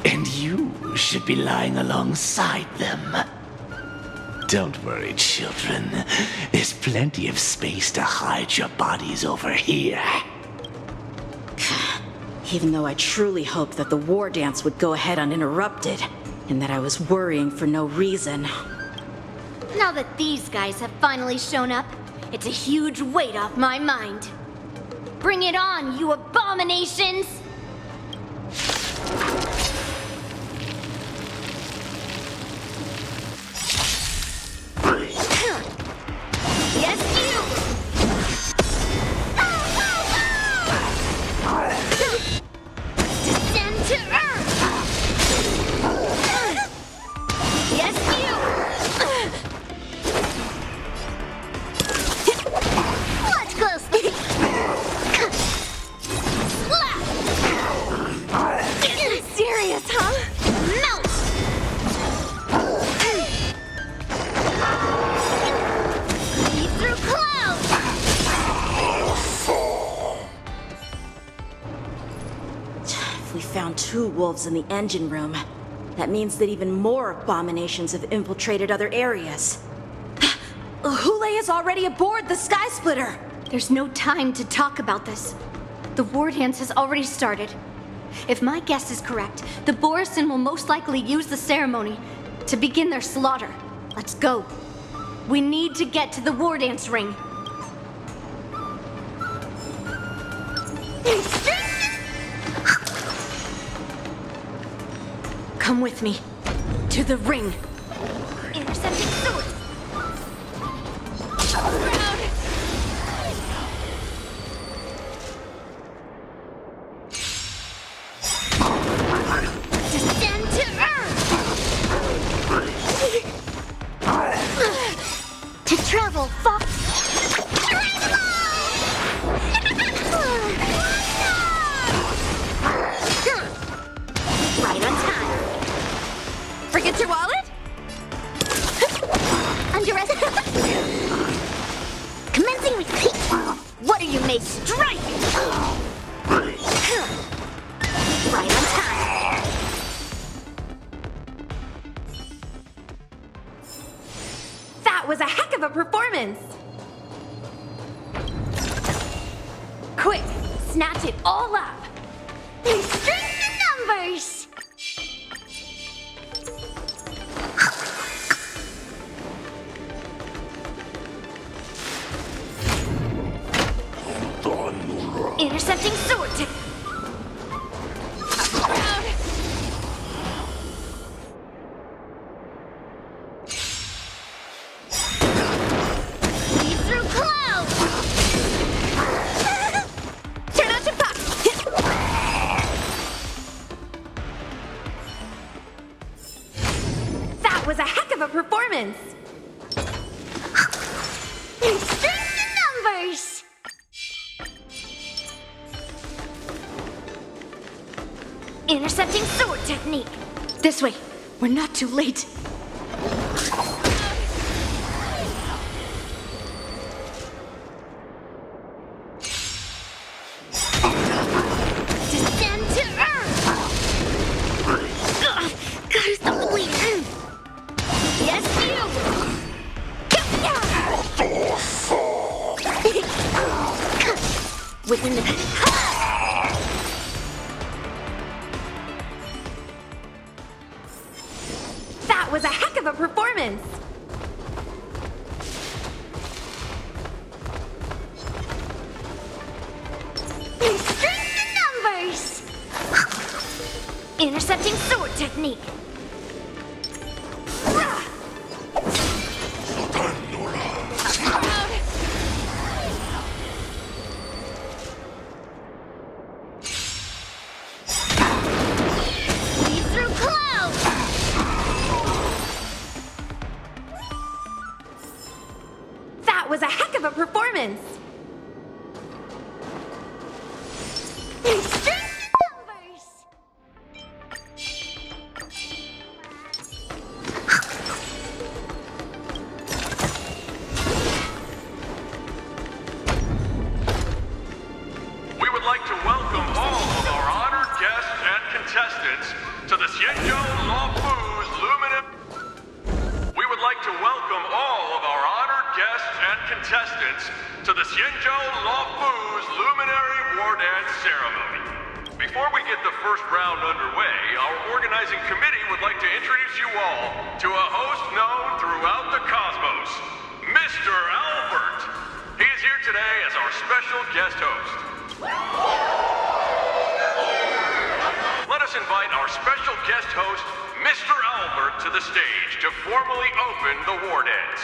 And you should be lying alongside them. Don't worry, children. There's plenty of space to hide your bodies over here. Even though I truly hoped that the war dance would go ahead uninterrupted, and that I was worrying for no reason. Now that these guys have finally shown up, it's a huge weight off my mind. Bring it on, you abominations! Yes, you! Descend to Earth! Yes, you! Watch closely! Getting serious, huh? Melt! Through clouds! If we found 2 wolves in the engine room, that means that even more abominations have infiltrated other areas. Hule is already aboard the Sky Splitter! There's no time to talk about this. The war dance has already started. If my guess is correct, the Borisin will most likely use the ceremony to begin their slaughter. Let's go. We need to get to the war dance ring. Come with me. To the ring. Intercepting sword. Ground. Descend to Earth. To travel far. performance! Quick, snatch it all up! String the numbers! Intercepting sword tip. See through clouds! Turn out your puck! That was a heck of a performance! String the numbers! Intercepting sword technique. This way. We're not too late. Descend to earth! Gotta stop the bleeding! Yes, you! Within the... That was a heck of a performance! String the numbers! Intercepting sword technique. See through clouds! That was a heck of a performance! String the numbers! We would like to welcome all of our honored guests and contestants to the Xianzhou Lawfu's Luminous... We would like to welcome all of our honored guests and contestants to the Xianzhou Lawfu's Luminary War Dance Ceremony. Before we get the first round underway, our organizing committee would like to introduce you all to a host known throughout the cosmos, Mr. Albert. He is here today as our special guest host. Let us invite our special guest host, Mr. Albert, to the stage to formally open the war dance.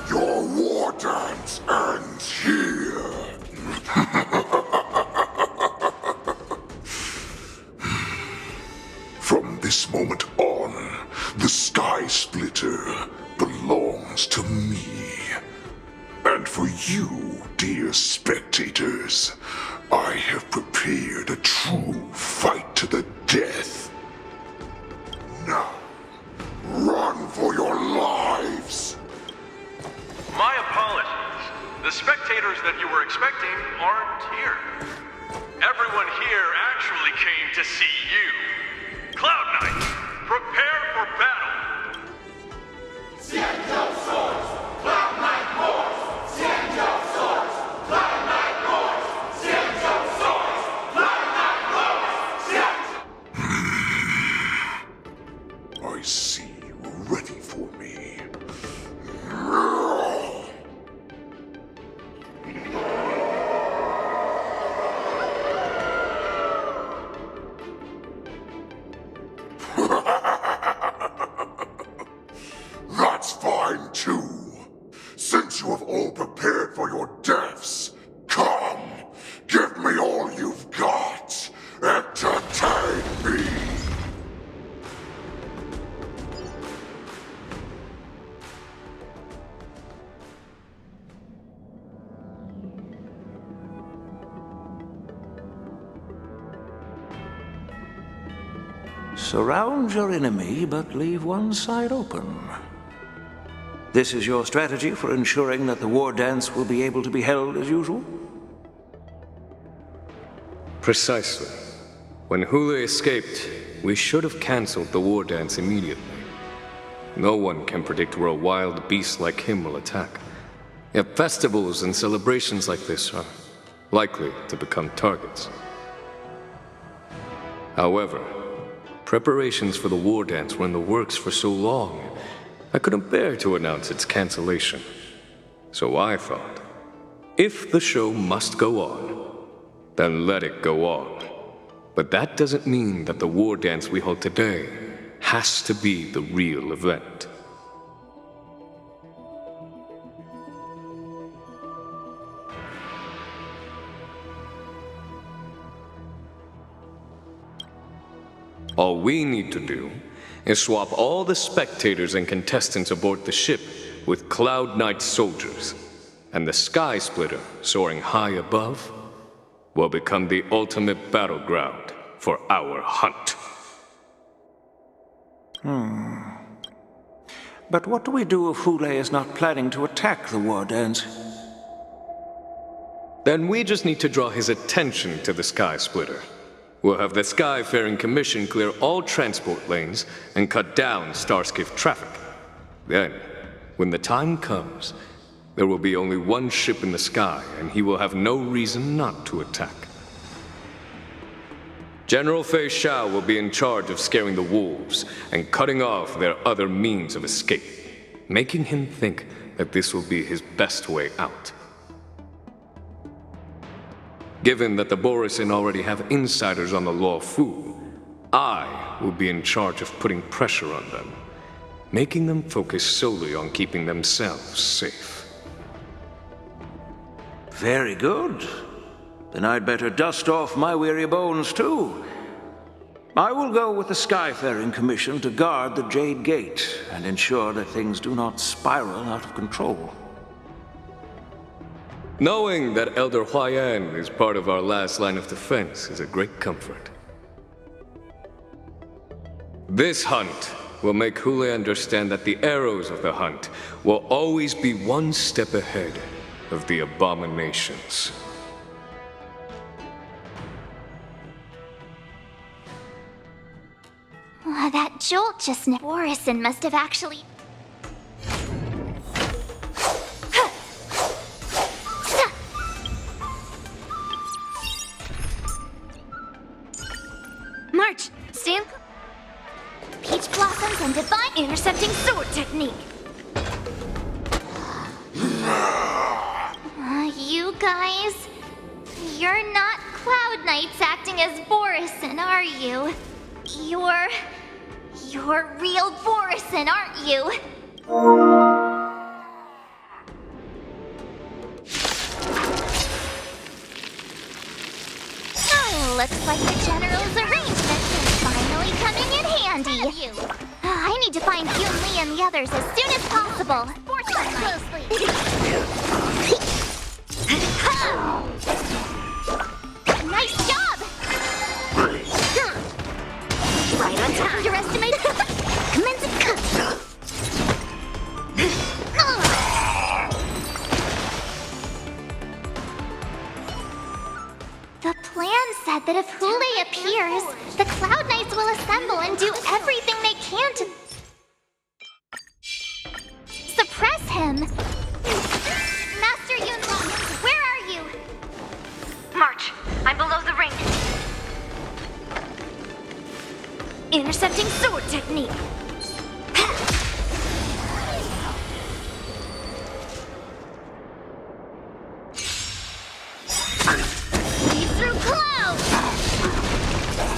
Your war dance ends here. From this moment on, the Sky Splitter belongs to me. And for you, dear spectators, I have prepared a true fight to the death. Now, run for your lives! My apologies. The spectators that you were expecting aren't here. Everyone here actually came to see you. Cloud Knight, prepare for battle! Xianzhou swords, Cloud Knight roars! Xianzhou swords, Cloud Knight roars! Xianzhou swords, Cloud Knight roars! I see you are ready for me. That's fine too. Since you have all prepared for your deaths, come, give me all you've got. Entertain me. Surround your enemy, but leave one side open. This is your strategy for ensuring that the war dance will be able to be held as usual? Precisely. When Yunli escaped, we should have cancelled the war dance immediately. No one can predict where a wild beast like him will attack. Yet festivals and celebrations like this are likely to become targets. However, preparations for the war dance were in the works for so long, I couldn't bear to announce its cancellation. So I thought, if the show must go on, then let it go on. But that doesn't mean that the war dance we hold today has to be the real event. All we need to do is swap all the spectators and contestants aboard the ship with Cloud Knight soldiers, and the Sky Splitter, soaring high above, will become the ultimate battleground for our hunt. But what do we do if Hule is not planning to attack the war dance? Then we just need to draw his attention to the Sky Splitter. We'll have the Skyfaring Commission clear all transport lanes and cut down Starskiff traffic. Then, when the time comes, there will be only one ship in the sky, and he will have no reason not to attack. General Fei Shao will be in charge of scaring the wolves and cutting off their other means of escape, making him think that this will be his best way out. Given that the Borisin already have insiders on the Law Fu, I will be in charge of putting pressure on them, making them focus solely on keeping themselves safe. Very good. Then I'd better dust off my weary bones too. I will go with the Skyfaring Commission to guard the Jade Gate and ensure that things do not spiral out of control. Knowing that Elder Huayan is part of our last line of defense is a great comfort. This hunt will make Hule understand that the arrows of the hunt will always be one step ahead of the abominations. That jolt just now. Borisin must have actually... March! Stand... Peach blossoms and divine intercepting sword technique! You guys... You're not Cloud Knights acting as Borisin, are you? You're real Borisin, aren't you? Oh, looks like the General's arrangements are finally coming in handy. I need to find Yunli and the others as soon as possible. Nice job! Right on time! Underestimate! Commencing cut! The plan said that if Hule appears, the Cloud Knights will assemble and do everything they can to suppress him. Master Yunli, where are you? March, I'm below the ring. Intercepting sword technique! Lead through clouds!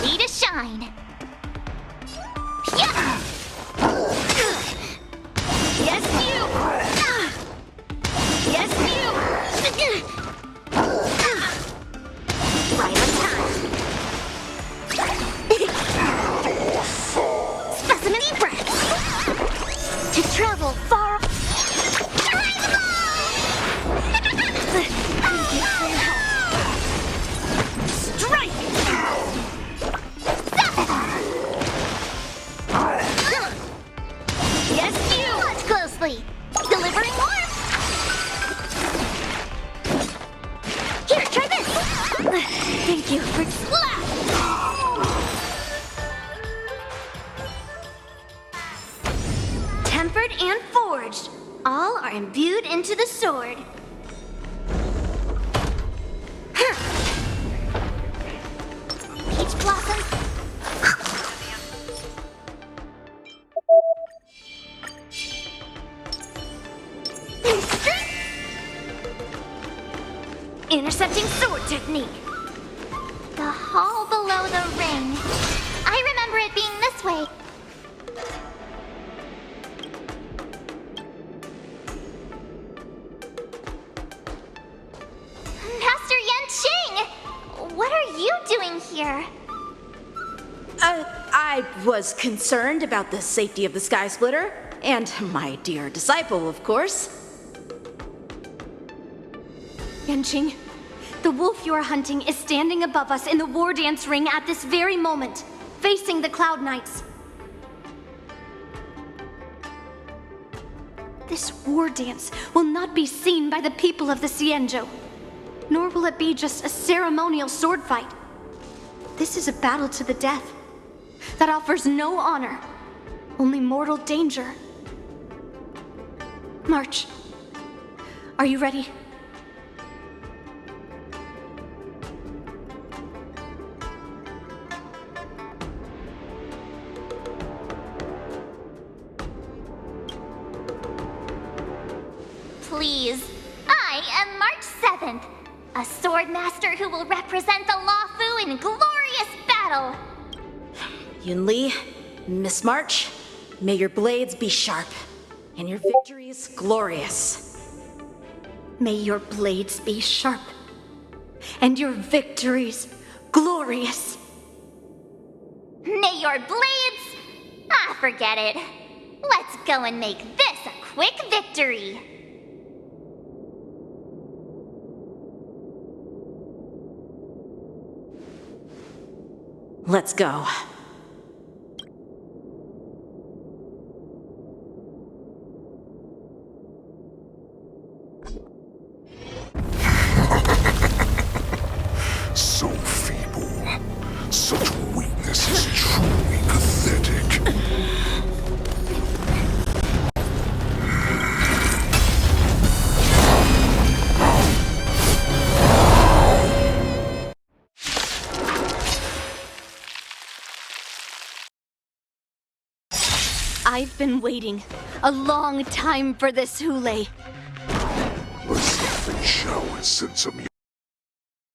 Ready to shine! Yeah! Yes, you! Yes, you! Right on time! Specimen breath! To travel far... Strike! Yes, you! Watch closely! Delivering warmth! Here, try this! Thank you for... Slap! imbued into the sword. Peach Blossom. Intercepting sword technique. The hall below the ring. I remember it being this way. Master Yanqing! What are you doing here? I was concerned about the safety of the Sky Splitter, and my dear disciple, of course. Yanqing, the wolf you are hunting is standing above us in the war dance ring at this very moment, facing the Cloud Knights. This war dance will not be seen by the people of the Xianzhou, nor will it be just a ceremonial sword fight. This is a battle to the death that offers no honor, only mortal danger. March. Are you ready? Please. I am March 7th, a sword master who will represent the Luofu in glorious battle. Yunli, Miss March, may your blades be sharp, and your victories glorious. May your blades be sharp, and your victories glorious. May your blades... Ah, forget it. Let's go and make this a quick victory. Let's go. So feeble. Such weakness is truly pathetic. I've been waiting a long time for this, Yunli. But Fei Shao has sent some